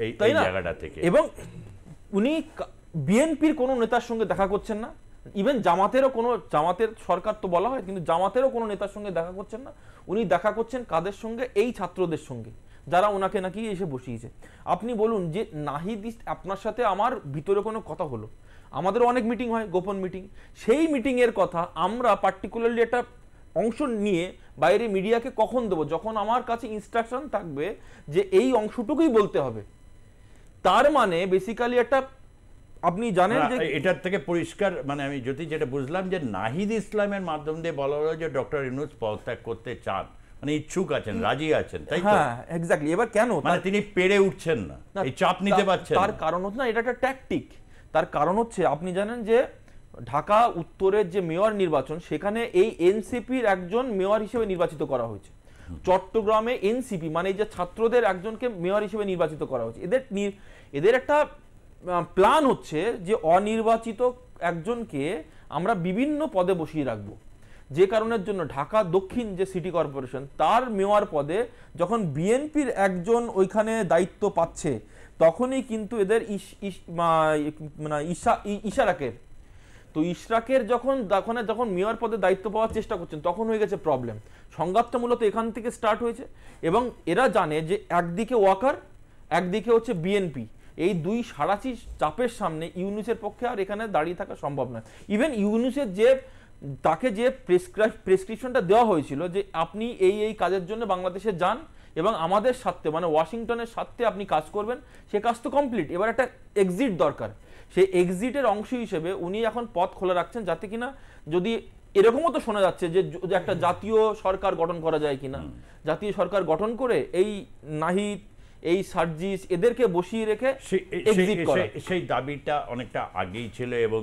এই জায়গাটা থেকে। এবং উনি বিএনপির কোনো নেতার সঙ্গে দেখা করছেন না, ইভেন জামাতের সরকার তো বলা হয়, কিন্তু জামাতেরও কোনো নেতার সঙ্গে দেখা করছেন না। উনি দেখা করছেন কাদের সঙ্গে? এই ছাত্রদের সঙ্গে, যারা ওনাকে নাকি এসে বসিয়েছে। আপনি বলুন যে নাহিদ, আপনার সাথে আমার ভিতরে কোনো কথা হলো, আমাদের অনেক মিটিং হয়, গোপন মিটিং, সেই মিটিংয়ের কথা আমরা পার্টিকুলারলি একটা অংশ নিয়ে বাইরে মিডিয়াকে কখন দেবো? যখন আমার কাছে ইনস্ট্রাকশন থাকবে যে এই অংশটুকুই বলতে হবে। তার মানে বেসিক্যালি একটা, আপনি জানেন যে এটার থেকে পরিষ্কার, মানে আমি যেটা বুঝলাম যে নাহিদ ইসলামের মাধ্যম দিয়ে বলা হলো যে ডক্টর ইউনূস পদত্যাগ করতে চান, মানে ইচ্ছুক আছেন, রাজি আছেন, তাই তো? হ্যাঁ, এক্স্যাক্টলি। এবার কেন? মানে তিনি পেরে উঠছেন না, এই চাপ নিতে পারছেন না। তার কারণ হচ্ছে না, এটা একটা ট্যাকটিক। তার কারণ হচ্ছে আপনি জানেন যে ঢাকা উত্তরের যে মেয়র নির্বাচন, সেখানে এই এনসিপির একজন মেয়র হিসেবে নির্বাচিত করা হয়েছে। চট্টগ্রামে এনসিপি মানে এই যে ছাত্রদের একজনকে মেয়র হিসেবে নির্বাচিত করা হয়েছে। এদের একটা প্ল্যান হচ্ছে যে অনির্বাচিত একজনকে আমরা বিভিন্ন পদে বসিয়ে রাখবো, যে কারণের জন্য ঢাকা দক্ষিণ যে সিটি কর্পোরেশন, তার মেয়র পদে যখন বিএনপির একজন ওইখানে দায়িত্ব পাচ্ছে, তখনই কিন্তু এদের ইশারাকের, তো ইশরাকের যখন মেয়র পদে দায়িত্ব পাওয়ার চেষ্টা করছেন, তখন হয়ে গেছে প্রবলেম। সংঘাতটা মূলত এখান থেকে স্টার্ট হয়েছে। এবং এরা জানে যে একদিকে ওয়াকার, একদিকে হচ্ছে বিএনপি, এই দুই সারাচি চাপের সামনে ইউনুসের পক্ষে আর এখানে দাঁড়িয়ে থাকা সম্ভব নয়। ইভেন ইউনুসের তাকে যে প্রেসক্রিপশনটা দেওয়া হয়েছিল যে আপনি এই কাজের জন্য বাংলাদেশে যান এবং আমাদের স্বার্থে মানে ওয়াশিংটনের স্বার্থে আপনি কাজ করবেন, সে কাজ তো কমপ্লিট, এবার একটা এক্সিট দরকার। সেই এক্সিটের অংশ হিসেবে উনি এখন পথ খোলা রাখছেন যাতে কিনা যদি এরকমও তো শোনা যাচ্ছে যে একটা জাতীয় সরকার গঠন করা যায় কিনা, জাতীয় সরকার গঠন করে এই নাহিদ এই সার্জিস এদেরকে বসিয়ে রেখে এক্সিট করা। সেই দাবিটা অনেকটা আগেই ছিল এবং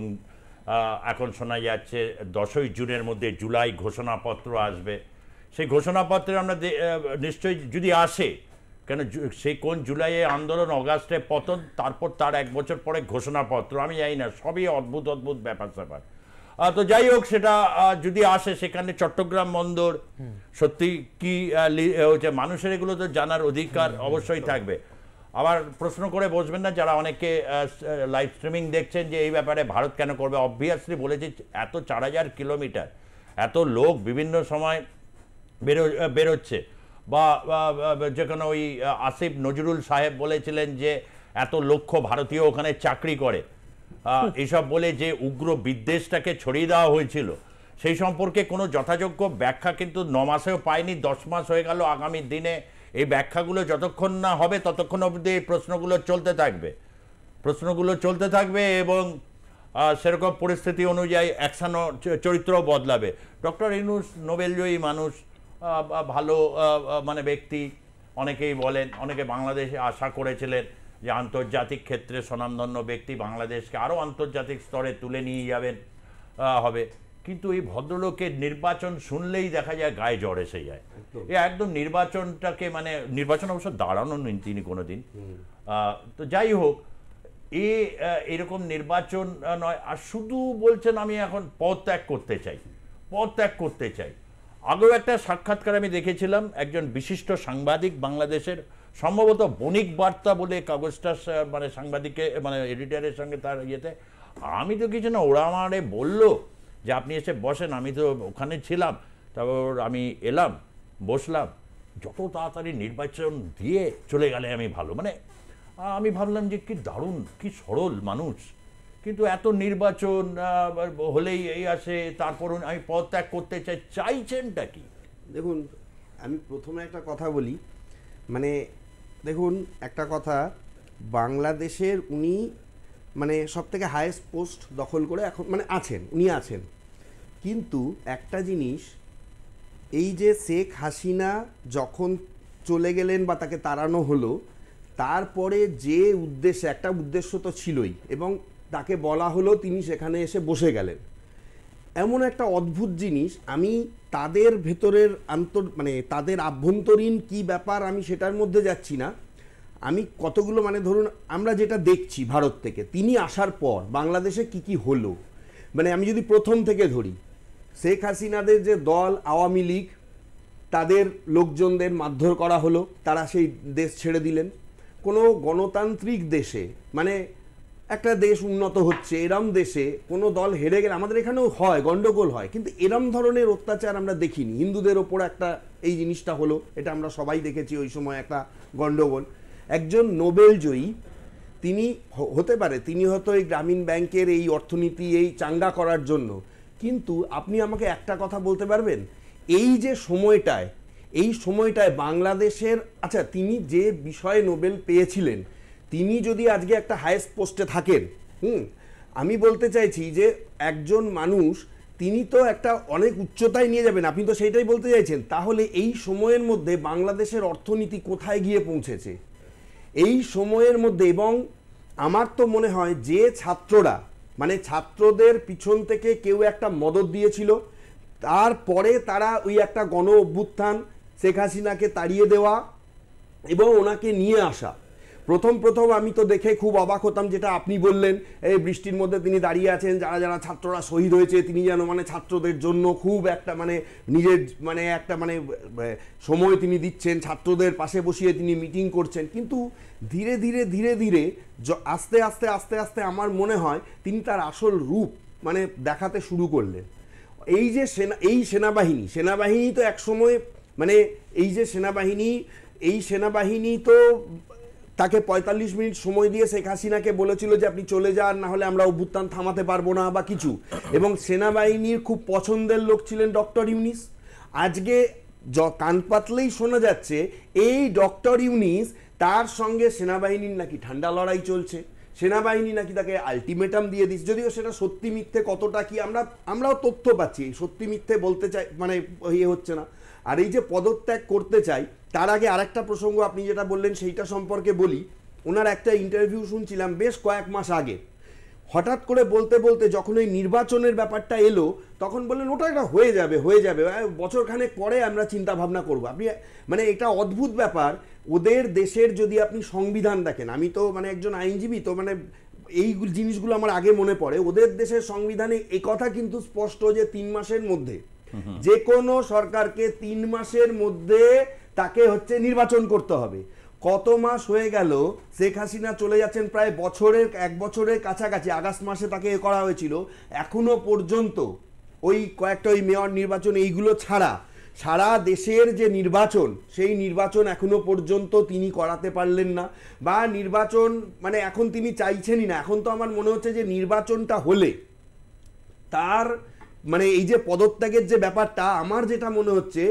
এখন শোনা যাচ্ছে 10ই জুনের মধ্যে জুলাই ঘোষণাপত্র আসবে। সেই ঘোষণাপত্রে আমরা নিশ্চয়ই যদি আসে, কেন সেই কোন জুলাইয়ে আন্দোলন, অগাস্টে পতন, তারপর তার 1 বছর পরে ঘোষণাপত্র, আমি জানি না, সবই অদ্ভুত অদ্ভুত ব্যাপার স্যাপার। তো যাই হোক, সেটা যদি আসে সেখানে চট্টগ্রাম বন্দর সত্যি কি হচ্ছে, মানুষের এগুলো তো জানার অধিকার অবশ্যই থাকবে। আবার প্রশ্ন করে বসবেন না যারা অনেকে লাইভ স্ট্রিমিং দেখছেন যে এই ব্যাপারে ভারত কেন করবে। অবভিয়াসলি বলেছি, এত 4000 কিলোমিটার, এত লোক বিভিন্ন সময় বেরোচ্ছে, বা যেখানে ওই আসিফ নজরুল সাহেব বলেছিলেন যে এত লক্ষ ভারতীয় ওখানে চাকরি করে, এইসব বলে যে উগ্র বিদ্বেষটাকে ছড়িয়ে দেওয়া হয়েছিল, সেই সম্পর্কে কোনো যথাযোগ্য ব্যাখ্যা কিন্তু 9 মাসেও পায়নি। 10 মাস হয়ে গেল। আগামী দিনে এই ব্যাখ্যাগুলো যতক্ষণ না হবে ততক্ষণ অবধি এই প্রশ্নগুলো চলতে থাকবে এবং সেরকম পরিস্থিতি অনুযায়ী অ্যাকশনও চরিত্রও বদলাবে। ডক্টর ইউনূস নোবেলজয়ী মানুষ, ভালো মানে ব্যক্তি, অনেকেই বলেন, অনেকে বাংলাদেশে আশা করেছিলেন যে আন্তর্জাতিক ক্ষেত্রে স্বনামধন্য ব্যক্তি, বাংলাদেশকে আরও আন্তর্জাতিক স্তরে তুলে নিয়ে যাবেন হবে। কিন্তু এই ভদ্রলোকের নির্বাচন শুনলেই দেখা যায় গায়ে জ্বর এসে যায়। একদম নির্বাচনটাকে, মানে নির্বাচন অবশ্য দাঁড়ানো নেই তিনি কোনোদিন। তো যাই হোক, এরকম নির্বাচন নয়, আর শুধু বলছেন আমি এখন পদত্যাগ করতে চাই। আগেও একটা সাক্ষাৎকার আমি দেখেছিলাম, একজন বিশিষ্ট সাংবাদিক বাংলাদেশের, সম্ভবত বণিক বার্তা বলে কাগজটা, মানে সাংবাদিকে মানে এডিটারের সঙ্গে তার ইয়েতে, আমি তো কিছু না, ওরা আমারে বললো যে আপনি এসে বসেন, আমি তো ওখানে ছিলাম, তারপর আমি এলাম, বসলাম, যত তাড়াতাড়ি নির্বাচন দিয়ে চলে গেলে আমি ভালো। মানে আমি ভাবলাম যে কি দারুণ, কি সরল মানুষ, কিন্তু এত নির্বাচন হলেই এই আসে, তারপর আমি পদত্যাগ করতে চাইছেনটা কি? দেখুন, আমি প্রথমে একটা কথা বলি, মানে দেখুন একটা কথা, বাংলাদেশের উনি মানে সব থেকে হায়েস্ট পোস্ট দখল করে এখন মানে উনি আছেন, কিন্তু একটা জিনিস, এই যে শেখ হাসিনা যখন চলে গেলেন বা তাকে তাড়ানো হলো, তারপরে যে একটা উদ্দেশ্য তো ছিলই, এবং তাকে বলা হলো, তিনি সেখানে এসে বসে গেলেন। এমন একটা অদ্ভুত জিনিস, আমি তাদের ভেতরের মানে তাদের আভ্যন্তরীণ কি ব্যাপার আমি সেটার মধ্যে যাচ্ছি না, আমি কতগুলো মানে ধরুন আমরা যেটা দেখছি ভারত থেকে তিনি আসার পর বাংলাদেশে কি হলো, মানে আমি যদি প্রথম থেকে ধরি, শেখ হাসিনাদের যে দল আওয়ামী লীগ, তাদের লোকজনদের মারধর করা হলো, তারা সেই দেশ ছেড়ে দিলেন। কোনো গণতান্ত্রিক দেশে, মানে একটা দেশ উন্নত হচ্ছে, এরম দেশে কোনো দল হেরে গেলে, আমাদের এখানেও হয়, গন্ডগোল হয়, কিন্তু এরম ধরনের অত্যাচার আমরা দেখিনি। হিন্দুদের ওপর একটা এই জিনিসটা হলো, এটা আমরা সবাই দেখেছি, ওই সময় একটা গন্ডগোল। একজন নোবেল জয়ী, তিনি হতে পারে তিনি হয়তো এই গ্রামীণ ব্যাংকের এই অর্থনীতি এই চাঙ্গা করার জন্য, কিন্তু আপনি আমাকে একটা কথা বলতে পারবেন, এই যে সময়টায় বাংলাদেশের, আচ্ছা তিনি যে বিষয়ে নোবেল পেয়েছিলেন, তিনি যদি আজকে একটা হাইয়েস্ট পোস্টে থাকেন, আমি বলতে চাইছি যে একজন মানুষ, তিনি তো একটা অনেক উচ্চতায় নিয়ে যাবেন, আপনি তো সেইটাই বলতে চাইছেন। তাহলে এই সময়ের মধ্যে বাংলাদেশের অর্থনীতি কোথায় গিয়ে পৌঁছেছে এই সময়ের মধ্যে? এবং আমার তো মনে হয় যে ছাত্ররা, মানে ছাত্রদের পিছন থেকে কেউ একটা মদত দিয়েছিল, তারপরে তারা ওই একটা গণ অভ্যুত্থান, শেখ হাসিনাকে তাড়িয়ে দেওয়া এবং ওনাকে নিয়ে আসা। প্রথম আমি তো দেখে খুব অবাক হতাম, যেটা আপনি বললেন, এই বৃষ্টির মধ্যে তিনি দাঁড়িয়ে আছেন, যারা ছাত্ররা শহীদ হয়েছে, তিনি যেন মানে ছাত্রদের জন্য খুব একটা মানে নিজের মানে একটা মানে সময় তিনি দিচ্ছেন, ছাত্রদের পাশে বসিয়ে তিনি মিটিং করছেন। কিন্তু ধীরে ধীরে আস্তে আস্তে আমার মনে হয় তিনি তার আসল রূপ মানে দেখাতে শুরু করলেন। এই যে সেনাবাহিনী তো এক সময় মানে এই যে সেনাবাহিনী তো তাকে ৪৫ মিনিট সময় দিয়ে শেখ হাসিনাকে বলেছিল যে আপনি চলে যান, না হলে আমরা অভ্যুত্থান থামাতে পারবো না বা কিছু, এবং সেনাবাহিনীর খুব পছন্দের লোক ছিলেন ডক্টর ইউনিস। আজকে কান পাতলেই শোনা যাচ্ছে এই ডক্টর ইউনিস তার সঙ্গে সেনাবাহিনীর নাকি ঠান্ডা লড়াই চলছে, সেনাবাহিনী নাকি তাকে আলটিমেটাম দিয়ে দিচ্ছে। যদিও সেটা সত্যি মিথ্যে কতটা কি আমরাও তথ্য পাচ্ছি, সত্যি মিথ্যে বলতে চাই মানে ইয়ে হচ্ছে না। আর এই যে পদত্যাগ করতে চাই, তার আগে আরেকটা প্রসঙ্গ আপনি যেটা বললেন সেইটা সম্পর্কে বলি। ওনার একটা ইন্টারভিউ শুনছিলাম বেশ কয়েক মাস আগে, হঠাৎ করে বলতে বলতে যখন ওই নির্বাচনের ব্যাপারটা এলো তখন বললেন ওটা একটা হয়ে যাবে বছরখানেক পরে আমরা চিন্তা ভাবনা করবো। আপনি মানে এটা অদ্ভুত ব্যাপার, ওদের দেশের যদি আপনি সংবিধান দেখেন, আমি তো মানে একজন আইনজীবী, তো মানে এই জিনিসগুলো আমার আগে মনে পড়ে, ওদের দেশের সংবিধানে এই কথা কিন্তু স্পষ্ট যে ৩ মাসের মধ্যে যে কোনো সরকারকে ৩ মাসের মধ্যে তাকে হচ্ছে নির্বাচন করতে হবে। কত মাস হয়ে গেল, শেখ হাসিনা চলে যাচ্ছেন প্রায় এক বছরের কাছাকাছি, আগস্ট মাসে তাকে করা হয়েছিল, এখনো পর্যন্ত ওই কয়েকটা ওই মেয়র নির্বাচন এইগুলো ছাড়া সারা দেশের যে নির্বাচন, সেই নির্বাচন এখনো পর্যন্ত তিনি করাতে পারলেন না, বা নির্বাচন মানে এখন তিনি চাইছেনই না। এখন তো আমার মনে হচ্ছে যে নির্বাচনটা হলে তার মানে এই যে পদত্যাগের যে ব্যাপারটা, আমার যেটা মনে হচ্ছে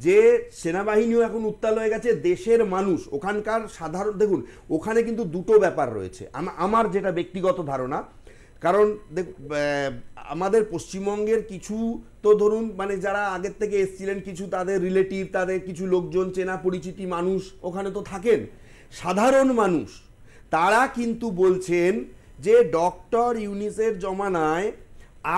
যে সেনাবাহিনীও এখন উত্তাল হয়ে গেছে, দেশের মানুষ ওখানকার সাধারণ, দেখুন ওখানে কিন্তু দুটো ব্যাপার রয়েছে আমার যেটা ব্যক্তিগত ধারণা। কারণ আমাদের পশ্চিমবঙ্গের কিছু তো ধরুন মানে যারা আগের থেকে এসেছিলেন, কিছু তাদের রিলেটিভ, তাদের কিছু লোকজন চেনা পরিচিতি মানুষ ওখানে তো থাকেন, সাধারণ মানুষ তারা কিন্তু বলছেন যে ডক্টর ইউনিসের জমানায়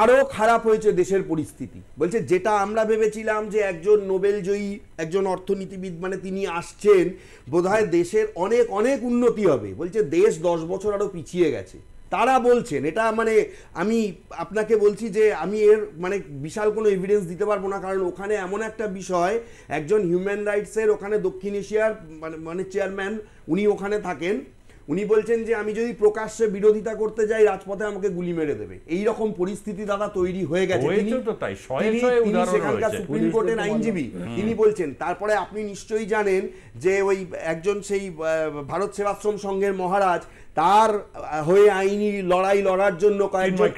আরো খারাপ হয়েছে দেশের পরিস্থিতি। বলছে যেটা আমরা ভেবেছিলাম যে একজন নোবেলজয়ী একজন অর্থনীতিবিদ মানে তিনি আসছেন, বোধহয় দেশের অনেক অনেক উন্নতি হবে, বলছে দেশ 10 বছর আরো পিছিয়ে গেছে। তারা বলছেন এটা, মানে আমি আপনাকে বলছি যে আমি এর মানে বিশাল কোনো এভিডেন্স দিতে পারবো না, কারণ ওখানে এমন একটা বিষয়, একজন হিউম্যান রাইটসের ওখানে দক্ষিণ এশিয়ার মানে চেয়ারম্যান উনি ওখানে থাকেন, উনি বলছেন যে আমি যদি প্রকাশ্যে বিরোধিতা করতে যাই রাজপথে আমাকে গুলি মেরে দেবে, এই রকম পরিস্থিতি দাদা তৈরি হয়ে গেছে। তিনি সেখানকার সুপ্রিম কোর্টের আইনজীবী, তিনি বলছেন। তারপরে আপনি নিশ্চয়ই জানেন যে ওই একজন সেই ভারত সেবাশ্রম সংঘের মহারাজ, তার হয়ে আইনি লড়াই লড়ার জন্য কয়েকজন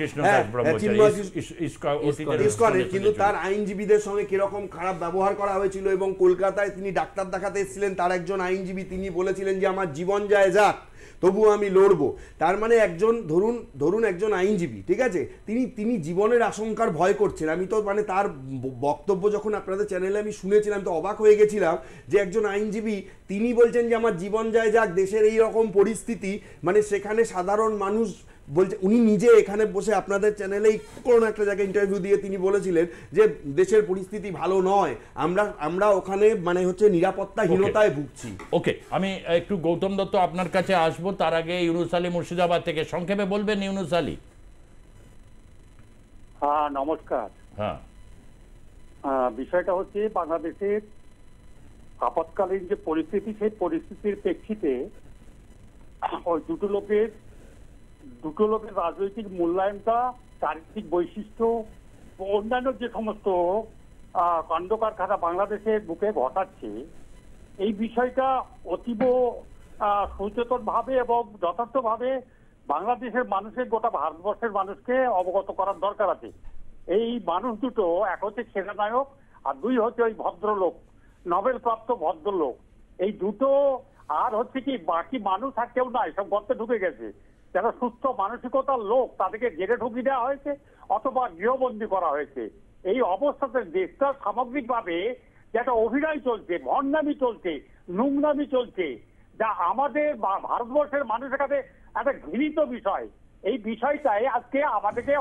কিন্তু তার আইনজীবীদের সঙ্গে কিরকম খারাপ ব্যবহার করা হয়েছিল, এবং কলকাতায় তিনি ডাক্তার দেখাতে এসেছিলেন, তার একজন আইনজীবী তিনি বলেছিলেন যে আমার জীবন যায় যাক তবু আমি লড়বো। তার মানে একজন ধরুন একজন আইনজীবী, ঠিক আছে, তিনি জীবনের আশঙ্কার ভয় করছেন। আমি তো মানে তার বক্তব্য যখন আপনাদের চ্যানেলে আমি শুনেছিলাম তো অবাক হয়ে গেছিলাম যে একজন আইনজীবী তিনি বলছেন যে আমার জীবন যায় যাক, দেশের এই রকম পরিস্থিতি, মানে সেখানে সাধারণ মানুষ বলছে, উনি নিজে এখানে বসে আপনাদের চ্যানেলেই কোনো একটা জায়গায় ইন্টারভিউ দিয়ে তিনি বলেছিলেন যে দেশের পরিস্থিতি ভালো নয়, আমরা ওখানে মানে হচ্ছে নিরাপত্তাহীনতায় ভুগছি। ওকে, আমি একটু গৌতম দত্ত আপনার কাছে আসবো, তার আগে ইউনুস আলী মুর্শিদাবাদ থেকে সংক্ষেপে বলবেন। ইউনুস আলী। হ্যাঁ নমস্কার। হ্যাঁ, বিষয়টা হচ্ছে বাংলাদেশের আপৎকালীন যে পরিস্থিতি, সেই পরিস্থিতির প্রেক্ষিতে ওই দুটো লোকের রাজনৈতিক মূল্যায়নটা, চারিত্রিক বৈশিষ্ট্য, অন্যান্য যে সমস্ত কাণ্ড কারখানা বাংলাদেশের বুকে ঘটাচ্ছে, এই বিষয়টা অতীব সচেতন ভাবে এবং যথার্থভাবে বাংলাদেশের মানুষের, গোটা ভারতবর্ষের মানুষকে অবগত করার দরকার আছে। এই মানুষ দুটো, এক হচ্ছে সেনানায়ক আর দুই হচ্ছে ওই ভদ্রলোক, নোবেল প্রাপ্ত ভদ্রলোক। এই দুটো আর হচ্ছে কি বাকি মানুষ আর কেউ নাই, সব গর্তে ঢুকে গেছে। যারা সুস্থ মানসিকতার লোক তাদেরকে জেলে ঢুকিয়ে দেওয়া হয়েছে অথবা গৃহবন্দী করা হয়েছে। এই অবস্থাতে দেশটা সামগ্রিকভাবে যেটা অভিনয় চলছে, ভণ্ডামি চলছে, নোংরামি চলছে, যা আমাদের ভারতবর্ষের মানুষের কাছে একটা ঘৃণিত বিষয়। এই বিষয়টাই আজকে আমাদেরকে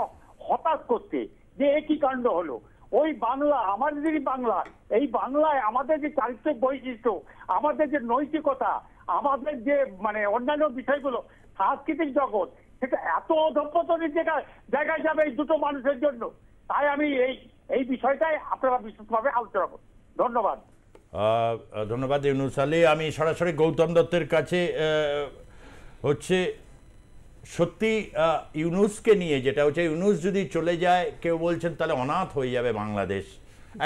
হতাশ করছে যে একই কাণ্ড হলো। ওই বাংলা, আমাদেরই বাংলা, এই বাংলায় আমাদের যে চারিত্রিক বৈশিষ্ট্য, আমাদের যে নৈতিকতা, আমাদের যে মানে অন্যান্য বিষয়গুলো, সাংস্কৃতিক জগৎ, সেটা এত অধঃপতনের জায়গায় যাবে এই দুটো মানুষের জন্য। তাই আমি এই বিষয়টাই আপনারা বিশেষভাবে আলোচনা করব। ধন্যবাদ। ধন্যবাদ ইউনুস আলী। আমি সরাসরি গৌতম দত্তের কাছে হচ্ছে সত্যি ইউনুসকে নিয়ে যেটা হচ্ছে, ইউনুস যদি চলে যায় কেউ বলছেন তাহলে অনাথ হয়ে যাবে বাংলাদেশ।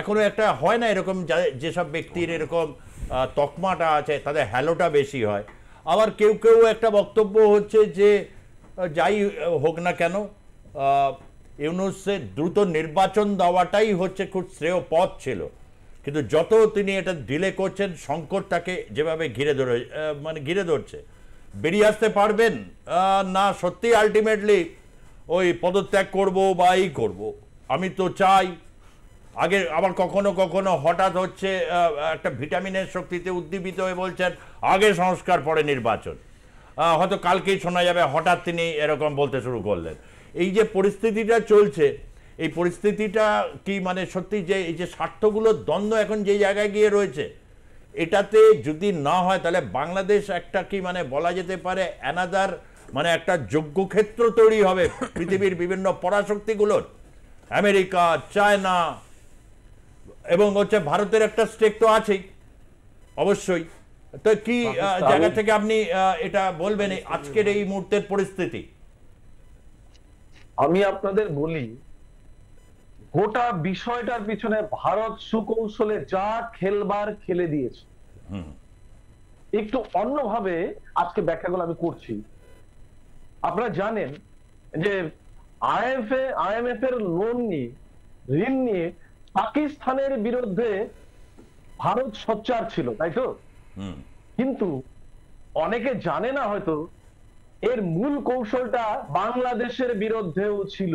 এখনো একটা হয় না এরকম, যেসব ব্যক্তির এরকম তকমাটা আছে তাদের হ্যালোটা বেশি হয়। আবার কেউ কেউ একটা বক্তব্য হচ্ছে যে যাই হোক না কেন ইউনূসের দ্রুত নির্বাচন দেওয়াটাই হচ্ছে খুব শ্রেয় পথ ছিল, কিন্তু যত তিনি এটা ডিলে করছেন সংকট তাকে যেভাবে ঘিরে ধরছে, বেরিয়ে আসতে পারবেন না সত্যি আলটিমেটলি ওই পদত্যাগ করব বা এই করব। আমি তো চাই আগে, আবার কখনো কখনো হঠাৎ হচ্ছে একটা ভিটামিনের শক্তিতে উদ্দীপিত হয়ে বলছেন আগে সংস্কার পরে নির্বাচন, হয়তো কালকেই শোনা যাবে হঠাৎ তিনি এরকম বলতে শুরু করলেন। এই যে পরিস্থিতিটা চলছে, এই পরিস্থিতিটা কি মানে সত্যি যে এই যে স্বার্থগুলোর দ্বন্দ্ব এখন যে জায়গায় গিয়ে রয়েছে, এটাতে যদি না হয় তাহলে বাংলাদেশ একটা কি মানে বলা যেতে পারে অ্যানাদার মানে একটা যজ্ঞক্ষেত্র তৈরি হবে পৃথিবীর বিভিন্ন পরাশক্তিগুলোর, আমেরিকা, চায়না এবং হচ্ছে ভারতের একটা স্টেক তো আছেই অবশ্যই। তো কি জায়গা থেকে আপনি এটা বলবেন আজকের এই মুহূর্তের পরিস্থিতি? আমি আপনাদের বলি, গোটা বিষয়টার পিছনে ভারত সুকৌশলে যা খেলবার খেলে দিয়েছে। একটু অন্যভাবে আজকে ব্যাখ্যাগুলো আমি করছি। আপনারা জানেন যে আইএমএফ এর লোন নিয়ে, ঋণ নিয়ে পাকিস্তানের বিরুদ্ধে ভারত সোচ্চার ছিল, তাই তো? কিন্তু অনেকে জানে না হয়তো এর মূল কৌশলটা বাংলাদেশের বিরুদ্ধেও ছিল।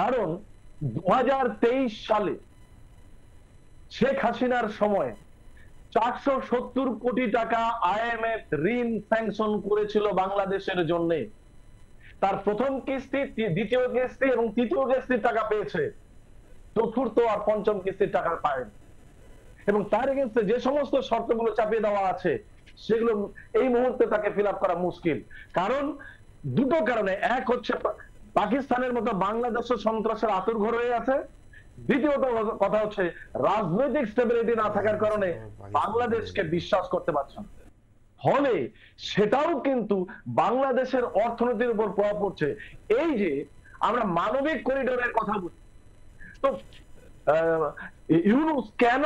কারণ 2023 সালে শেখ হাসিনার সময় 470 কোটি টাকা আইএমএফ ঋণ স্যাংশন করেছিল বাংলাদেশের জন্য। তার প্রথম কিস্তি, দ্বিতীয় কিস্তি এবং তৃতীয় কিস্তির টাকা পেয়েছে, চতুর্থ আর পঞ্চম কিস্তির টাকা পায়নি। এবং তার এগেইনস্টে যে সমস্ত শর্তগুলো চাপিয়ে দেওয়া আছে সেগুলো এই মুহূর্তে তাকে ফিল আপ করা মুশকিল। কারণ দুটো কারণে, এক হচ্ছে পাকিস্তানের মতো বাংলাদেশের সন্ত্রাসের আতুরঘর হয়ে আছে, দ্বিতীয়ত কথা হচ্ছে রাজনৈতিক স্টেবিলিটি না থাকার কারণে বাংলাদেশকে বিশ্বাস করতে পারছে না। ফলে সেটাও কিন্তু বাংলাদেশের অর্থনীতির উপর প্রভাব পড়ছে। এই যে আমরা মানবিক করিডোরের কথা বলি, তো ইউনূস কেন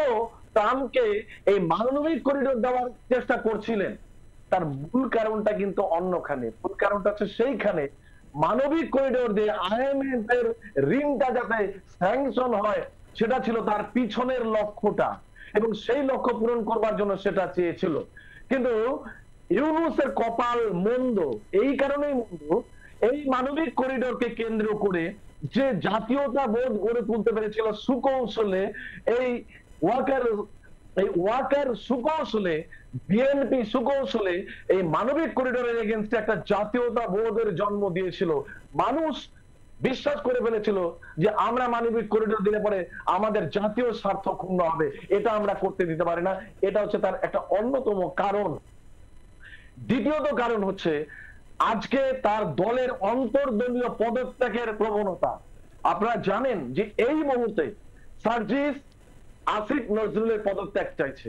ট্রাম্পকে এই মানবিক করিডোর দেওয়ার চেষ্টা করছিলেন, তার মূল কারণটা কিন্তু অন্যখানে। মূল কারণটা হচ্ছে সেইখানে মানবিক করিডোর দিয়ে আইএমএফ এর ঋণটা যাতে স্যাংশন হয়, সেটা ছিল তার পিছনের লক্ষ্যটা, এবং সেই লক্ষ্য পূরণ করবার জন্য সেটা চেয়েছিল। কিন্তু ইউনূসের কপাল মন্দ, এই কারণেই মন্দ, এই মানবিক করিডোরকে কেন্দ্র করে যে জাতীয়তা বোধ গড়ে তুলতে পেরেছিল সুকৌশলে, এই ওয়াকার সুকৌশলে, বিএনপি সুকৌশলে এই মানবিক করিডোরের এগেইনস্টে একটা জাতীয়তা বোধের জন্ম দিয়েছিল। মানুষ বিশ্বাস করে ফেলেছিল যে আমরা মানবিক করিডোর দিলে পরে আমাদের জাতীয় স্বার্থ ক্ষুণ্ণ হবে, এটা আমরা করতে দিতে পারি না। এটা হচ্ছে তার একটা অন্যতম কারণ। দ্বিতীয়ত কারণ হচ্ছে আজকে তার দলের অন্তর্দলীয় পদত্যাগের প্রবণতা। আপনারা জানেন যে এই মুহূর্তে সার্জিস আসিফ নজরুলের পদত্যাগ চাইছে,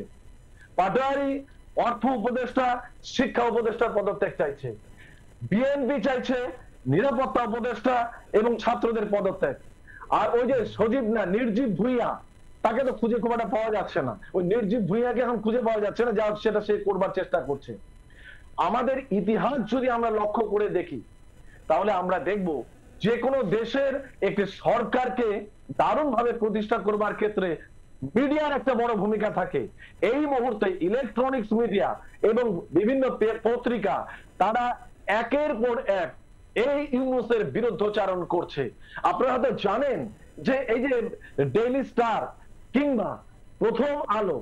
পাটোয়ারি অর্থ উপদেষ্টা, শিক্ষা উপদেষ্টার পদত্যাগ চাইছে, বিএনপি চাইছে নিরাপত্তা উপদেষ্টা এবং ছাত্রদের পদত্যাগ। আর ওই যে নির্জীব ভুঁইয়া, তাকে তো খুঁজে খুব একটা পাওয়া যাচ্ছে না। ওই নির্জীব ভুঁইয়াকে এখন খুঁজে পাওয়া যাচ্ছে না, যা সেটা সে করবার চেষ্টা করছে। আমাদের ইতিহাস যদি আমরা লক্ষ্য করে দেখি তাহলে আমরা দেখব যে কোনো দেশের একটি সরকারকে দারুণভাবে প্রতিষ্ঠা করবার ক্ষেত্রে মিডিয়ার একটা বড় ভূমিকা থাকে। এই মুহূর্তে ইলেকট্রনিক্স মিডিয়া এবং বিভিন্ন পত্রিকা তারা একের পর এক এই ইউনূসের বিরুদ্ধচারণ করছে। আপনারা হয়তো জানেন যে এই যে ডেইলি স্টার কিংবা প্রথম আলো,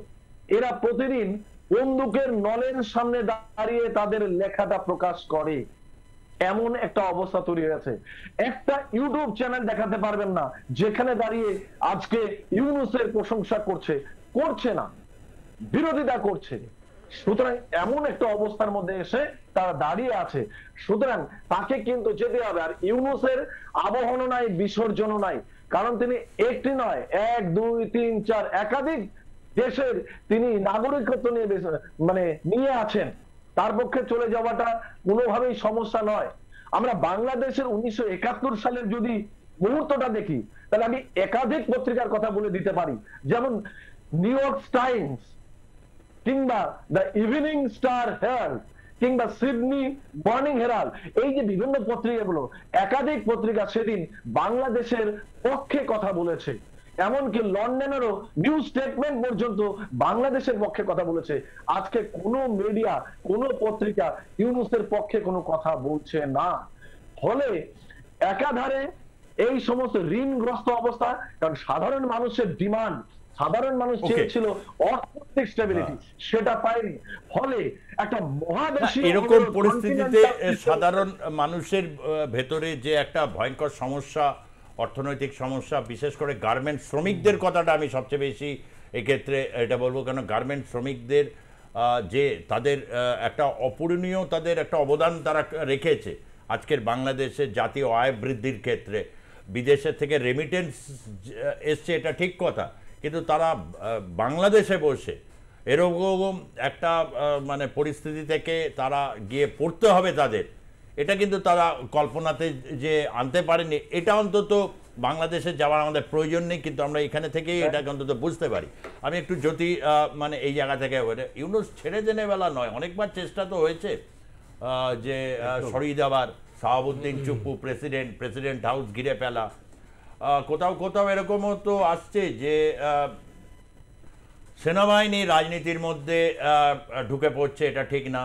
এরা প্রতিদিন বন্দুকের নলের সামনে দাঁড়িয়ে তাদের লেখাটা প্রকাশ করে। এমন একটা অবস্থা তৈরি হয়েছে, একটা ইউটিউব চ্যানেল দেখাতে পারবেন না যেখানে দাঁড়িয়ে আজকে ইউনূসের প্রশংসা করছে না, বিরোধিতা করছে। সুতরাং এমন একটা অবস্থার মধ্যে এসে তারা দাঁড়িয়ে আছে। সুতরাং তাকে কিন্তু যেতে হবে। আর ইউনূসের আবহনও নাই, বিসর্জনও নাই, কারণ তিনি একটি নয়, 1, 2, 3, 4 একাধিক দেশের তিনি নাগরিকত্ব নিয়ে আছেন। তার পক্ষে চলে যাওয়াটা কোনোভাবেই সমস্যা নয়। আমরা বাংলাদেশের 1971 সালের যদি মুহূর্তটা দেখি তাহলে আমি একাধিক পত্রিকার কথা বলে দিতে পারি, যেমন নিউ ইয়র্ক টাইমস, কিংবা দ্য ইভিনিং স্টার হেরাল্ড কিংবা সিডনি মর্নিং হেরাল্ড, এই যে বিভিন্ন পত্রিকাগুলো, একাধিক পত্রিকা সেদিন বাংলাদেশের পক্ষে কথা বলেছে। এমনকি লন্ডনেরও নিউজ স্টেটমেন্ট পর্যন্ত বাংলাদেশের পক্ষে কথা বলেছে। আজকে কোনো মিডিয়া, কোনো পত্রিকা ইউনূসের পক্ষে কোনো কথা বলছে না। ফলে একাধারে এই সমস্ত ঋণগ্রস্ত অবস্থা, কারণ সাধারণ মানুষের ডিমান্ড, সাধারণ মানুষ চেয়েছিল অর্থনৈতিক স্টেবিলিটি, সেটা পায়নি। ফলে একটা মহাদেশীয় এরকম পরিস্থিতিতে সাধারণ মানুষের ভেতরে যে একটা ভয়ঙ্কর সমস্যা, অর্থনৈতিক সমস্যা, বিশেষ করে গার্মেন্ট শ্রমিকদের কথাটা আমি সবচেয়ে বেশি এক্ষেত্রে এটা বলবো, কেন গার্মেন্ট শ্রমিকদের যে তাদের একটা অপূরণীয় তাদের একটা অবদান তারা রেখেছে আজকের বাংলাদেশের জাতীয় আয় বৃদ্ধির ক্ষেত্রে। বিদেশের থেকে রেমিটেন্স এসছে, এটা ঠিক কথা, কিন্তু তারা বাংলাদেশে বসে এরকম একটা মানে পরিস্থিতি থেকে তারা গিয়ে পড়তে হবে তাদের, এটা কিন্তু তারা কল্পনাতে যে আনতে পারেনি। এটা অন্তত বাংলাদেশে যাওয়ার আমাদের প্রয়োজন নেই, কিন্তু আমরা এখানে থেকেই এটাকে অন্তত বুঝতে পারি। আমি একটু যদি মানে এই জায়গা থেকে ইউনূস ছেড়ে দেনে বেলা নয়, অনেকবার চেষ্টা তো হয়েছে যে সরিয়ে দেওয়ার, শাহাবুদ্দিন চুপ্পু প্রেসিডেন্ট হাউস ঘিরে ফেলা, কোথাও কোথাও এরকমও তো আসছে যে সেনাবাহিনী রাজনীতির মধ্যে ঢুকে পড়ছে, এটা ঠিক না,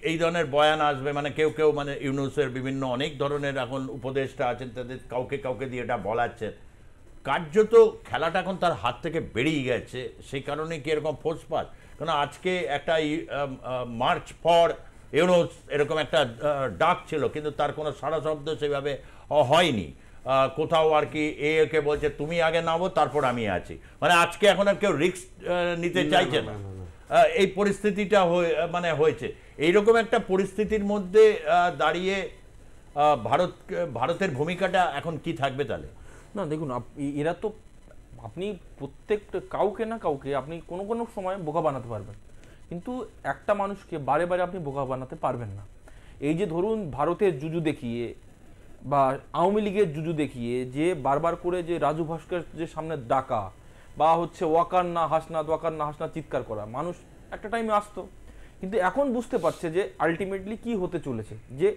এই ধরনের বয়ান আসবে। মানে কেউ কেউ মানে ইউনূসের বিভিন্ন অনেক ধরনের এখন উপদেষ্টা আছেন, তাদের কাউকে দিয়ে এটা বলাচ্ছেন। কার্যত খেলাটা এখন তার হাত থেকে বেরিয়ে গেছে, সেই কারণে কি এরকম ফোর্স পাস। কারণ আজকে একটা মার্চ ফর ইউনূস এরকম একটা ডাক ছিল, কিন্তু তার কোনো সাড়া শব্দ সেভাবে হয়নি। কোথাও আর কি একে বলছে তুমি আগে নামো তারপর আমি আছি, মানে আজকে এখন আর কেউ রিস্ক নিতে চাইছে না। এই পরিস্থিতিটা হয়েছে। এইরকম একটা পরিস্থিতির মধ্যে দাঁড়িয়ে ভারতের ভূমিকাটা এখন কি থাকবে তাহলে? না দেখুন, এরা তো আপনি প্রত্যেকটা কাউকে না কাউকে আপনি কোনো কোনো সময় বোকা বানাতে পারবেন, কিন্তু একটা মানুষকে বারে বারে আপনি বোকা বানাতে পারবেন না। এই যে ধরুন ভারতের জুজু দেখিয়ে বা আওয়ামী লীগের জুজু দেখিয়ে যে বারবার করে যে রাজু ভাস্কর যে সামনে ডাকা বা হচ্ছে ওয়াকার না হাসনাত চিৎকার করা, মানুষ একটা টাইমে আসতো, কিন্তু এখন বুঝতে পারছে যে আলটিমেটলি কি হতে চলেছে, যে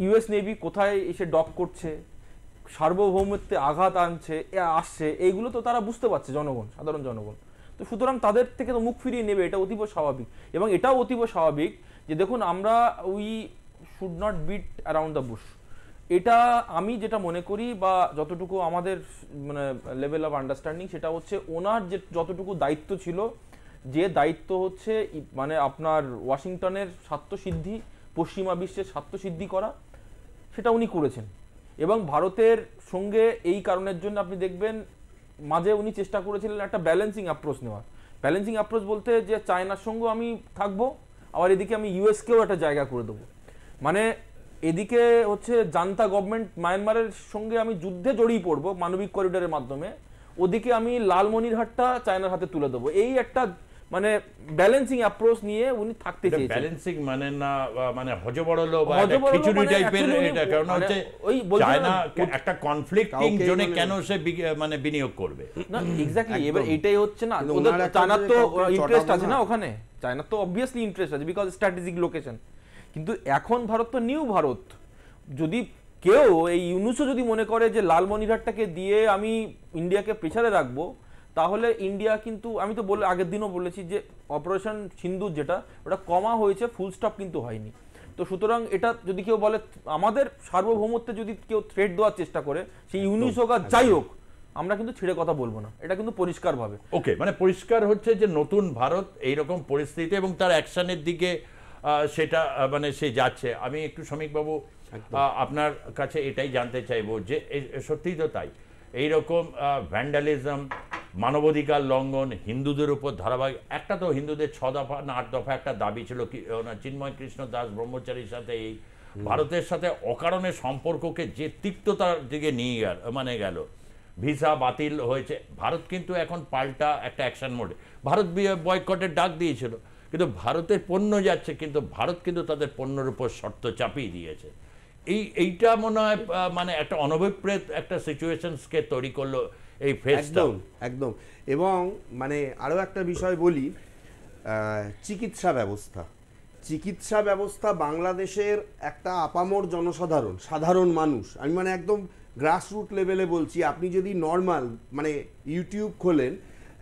ইউএস নেভি কোথায় এসে ডক করছে, সার্বভৌমত্বে আঘাত আসছে, এইগুলো তো তারা বুঝতে পারছে, সাধারণ জনগণ। তো সুতরাং তাদের থেকে তো মুখ ফিরিয়ে নেবে, এটা অতীব স্বাভাবিক। এবং এটাও অতীব স্বাভাবিক যে দেখুন আমরা we should not bit around the Bush. এটা আমি যেটা মনে করি বা যতটুকু আমাদের মানে লেভেল অফ আন্ডারস্ট্যান্ডিং, সেটা হচ্ছে ওনার যে যতটুকু দায়িত্ব ছিল, যে দায়িত্ব হচ্ছে মানে আপনার ওয়াশিংটনের স্বার্থসিদ্ধি, পশ্চিমা বিশ্বের স্বার্থসিদ্ধি করা, সেটা উনি করেছেন। এবং ভারতের সঙ্গে এই কারণের জন্য আপনি দেখবেন মাঝে উনি চেষ্টা করেছিলেন একটা ব্যালেন্সিং অ্যাপ্রোচ নেওয়ার। ব্যালেন্সিং অ্যাপ্রোচ বলতে যে চায়নার সঙ্গেও আমি থাকবো, আবার এদিকে আমি ইউএসকেও একটা জায়গা করে দেবো। মানে এদিকে হচ্ছে জান্তা গভর্নমেন্ট মায়ানমারের সঙ্গে আমি যুদ্ধে জড়িয়ে পড়বো মানবিক করিডোরের মাধ্যমে, ওদিকে আমি লালমনিরহাটটা চায়নার হাতে তুলে দেবো। এই একটা মানে ব্যালেন্সিং অ্যাপ্রোচ নিয়ে উনি থাকতে চেয়েছেন। ব্যালেন্সিং মানে না মানে হজবড়লো বা খিচুড়ি টাইপের, এটা কারণ হচ্ছে ওই চায়না একটা কনফ্লিক্টিং জোনে কেন সে মানে বিনিয়োগ করবে না, এক্স্যাক্টলি। এবার এটাই হচ্ছে না, ওদের চায়নার তো ইন্টারেস্ট আছে না ওখানে, চায়নার তো অবভিয়াসলি ইন্টারেস্ট আছে বিকজ স্ট্র্যাটেজিক লোকেশন। কিন্তু এখন ভারত তো নিউ ভারত, যদি কেউ এই ইউনূসও যদি মনে করে যে লালমনিরহাটটাকে দিয়ে আমি ইন্ডিয়াকে প্রেসারে রাখবো, তাহলে ইন্ডিয়া কিন্তু আমি তো আগের দিনও বলেছি যে অপারেশন সিন্দুর যেটা ওটা কমা হয়েছে, ফুল স্টপ কিন্তু হয়নি। তো সুতরাং এটা যদি কেউ বলে আমাদের সার্বভৌমত্বে যদি কেউ থ্রেট দেওয়ার চেষ্টা করে, সেই ইউনূস হোক আর যাই হোক, আমরা কিন্তু ছেড়ে কথা বলবো না, এটা কিন্তু পরিষ্কারভাবে। ওকে, মানে পরিষ্কার হচ্ছে যে নতুন ভারত এইরকম পরিস্থিতি এবং তার অ্যাকশনের দিকে সেটা মানে সে যাচ্ছে। আমি একটু শ্রমিকবাবু আপনার কাছে এটাই জানতে চাইবো যে সত্যিই তো তাই, এইরকম ভ্যান্ডালিজম, মানবাধিকার লঙ্ঘন, হিন্দুদের উপর ধারাবাহিক একটা তো হিন্দুদের 6 দফা না 8 দফা একটা দাবি ছিল চিন্ময় কৃষ্ণ দাস ব্রহ্মচারীর সাথে এই ভারতের সাথে অকারণে সম্পর্ককে যে তিক্ততার দিকে নিয়ে গেল, ভিসা বাতিল হয়েছে। ভারত কিন্তু এখন পাল্টা একটা অ্যাকশন মোডে, ভারত বয়কটের ডাক দিয়েছিল, কিন্তু ভারতের পণ্য যাচ্ছে, কিন্তু ভারত কিন্তু তাদের পণ্যের উপর শর্ত চাপিয়ে দিয়েছে। এইটা মনে হয় মানে একটা অনভিপ্রেত একটা সিচুয়েশনসকে তৈরি করলো এই ফেসটা। একদম। এবং মানে আরো একটা বিষয় বলি, চিকিৎসা ব্যবস্থা বাংলাদেশের একটা আপামর জনসাধারণ, সাধারণ মানুষ, আমি মানে একদম গ্রাসরুট লেভেলে বলছি, আপনি যদি নর্মাল মানে ইউটিউব খোলেন,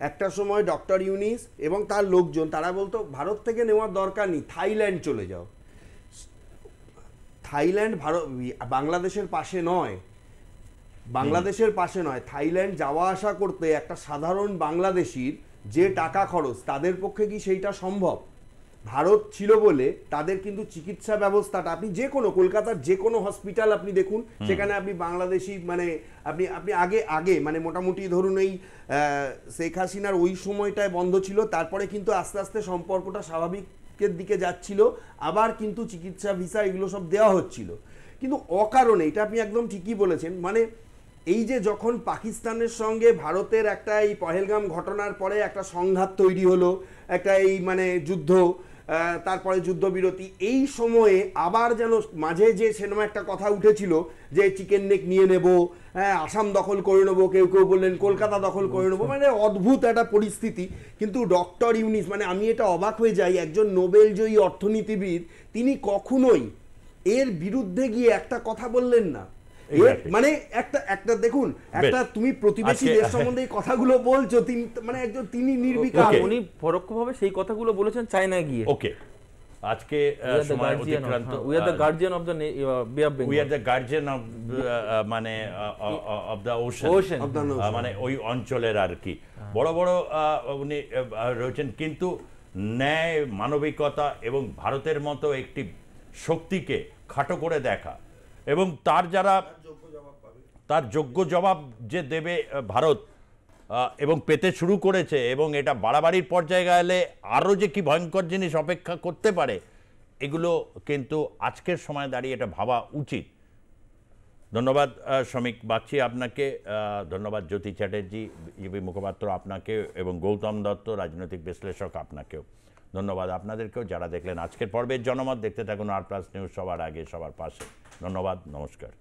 একটা সময় ডক্টর ইউনিস এবং তার লোকজন তারা বলতো ভারত থেকে নেওয়ার দরকার নেই, থাইল্যান্ড চলে যাও। থাইল্যান্ড বাংলাদেশের পাশে নয়, থাইল্যান্ড যাওয়া আসা করতে একটা সাধারণ বাংলাদেশির যে টাকা খরচ, তাদের পক্ষে কি সেইটা সম্ভব? ভারত ছিল বলে তাদের কিন্তু চিকিৎসা ব্যবস্থাটা, আপনি যে কোনো কলকাতার যে কোনো হসপিটাল আপনি দেখুন, সেখানে আপনি বাংলাদেশি মানে আপনি আগে মানে মোটামুটি ধরুন এই শেখ হাসিনার ওই সময়টায় বন্ধ ছিল, তারপরে কিন্তু আস্তে আস্তে সম্পর্কটা স্বাভাবিকের দিকে যাচ্ছিল, আবার কিন্তু চিকিৎসা ভিসা এগুলো সব দেওয়া হচ্ছিল। কিন্তু অকারণে, এটা আপনি একদম ঠিকই বলেছেন, মানে এই যে যখন পাকিস্তানের সঙ্গে ভারতের একটা এই পহেলগাম ঘটনার পরে একটা সংঘাত তৈরি হলো, একটা এই মানে যুদ্ধ, তারপরে যুদ্ধবিরতি, এই সময়ে আবার যেন মাঝে যে সিনেমা একটা কথা উঠেছিল যে চিকেন নেক নিয়ে নেব, হ্যাঁ আসাম দখল করে নেবো, কেউ কেউ বললেন কলকাতা দখল করে নেবো, মানে অদ্ভুত একটা পরিস্থিতি। কিন্তু ডক্টর ইউনিস, মানে আমি এটা অবাক হয়ে যাই, একজন নোবেলজয়ী অর্থনীতিবিদ, তিনি কখনোই এর বিরুদ্ধে গিয়ে একটা কথা বললেন না। মানে একটা দেখুন, একটা তুমি প্রতিবেশী দেশ সম্বন্ধে এই কথাগুলো বলছো, মানে একজন তিনি নির্বিকার, উনি পরোক্ষভাবে সেই কথাগুলো বলেছেন চায়নায় গিয়ে। ওকে, আজকে সময় অতিক্রান্ত। We are the guardian of the Bay of Bengal, we are the guardian of মানে অফ দ্য ওশেন, মানে ওই অঞ্চলের আর কি বড় বড় উনি রয়েছেন। কিন্তু ন্যায়, মানবিকতা এবং ভারতের মতো একটি শক্তিকে খাটো করে দেখা এবং তার যোগ্য জবাব যে দেবে ভারত এবং পেতে শুরু করেছে, এবং এটা বাড়াবাড়ির পর্যায়ে গেলে আরও যে কি ভয়ঙ্কর জিনিস অপেক্ষা করতে পারে, এগুলো কিন্তু আজকের সময় দাঁড়িয়ে এটা ভাবা উচিত। ধন্যবাদ শ্রমিক বাগচি আপনাকে, ধন্যবাদ জ্যোতি চ্যাটার্জি ইউপি মুখপাত্র আপনাকে, এবং গৌতম দত্ত রাজনৈতিক বিশ্লেষক আপনাকেও ধন্যবাদ। আপনাদেরকেও যারা দেখলেন আজকের পর্বের জনমত, দেখতে থাকুন আর প্লাস নিউজ, সবার আগে সবার পাশে। ধন্যবাদ, নমস্কার।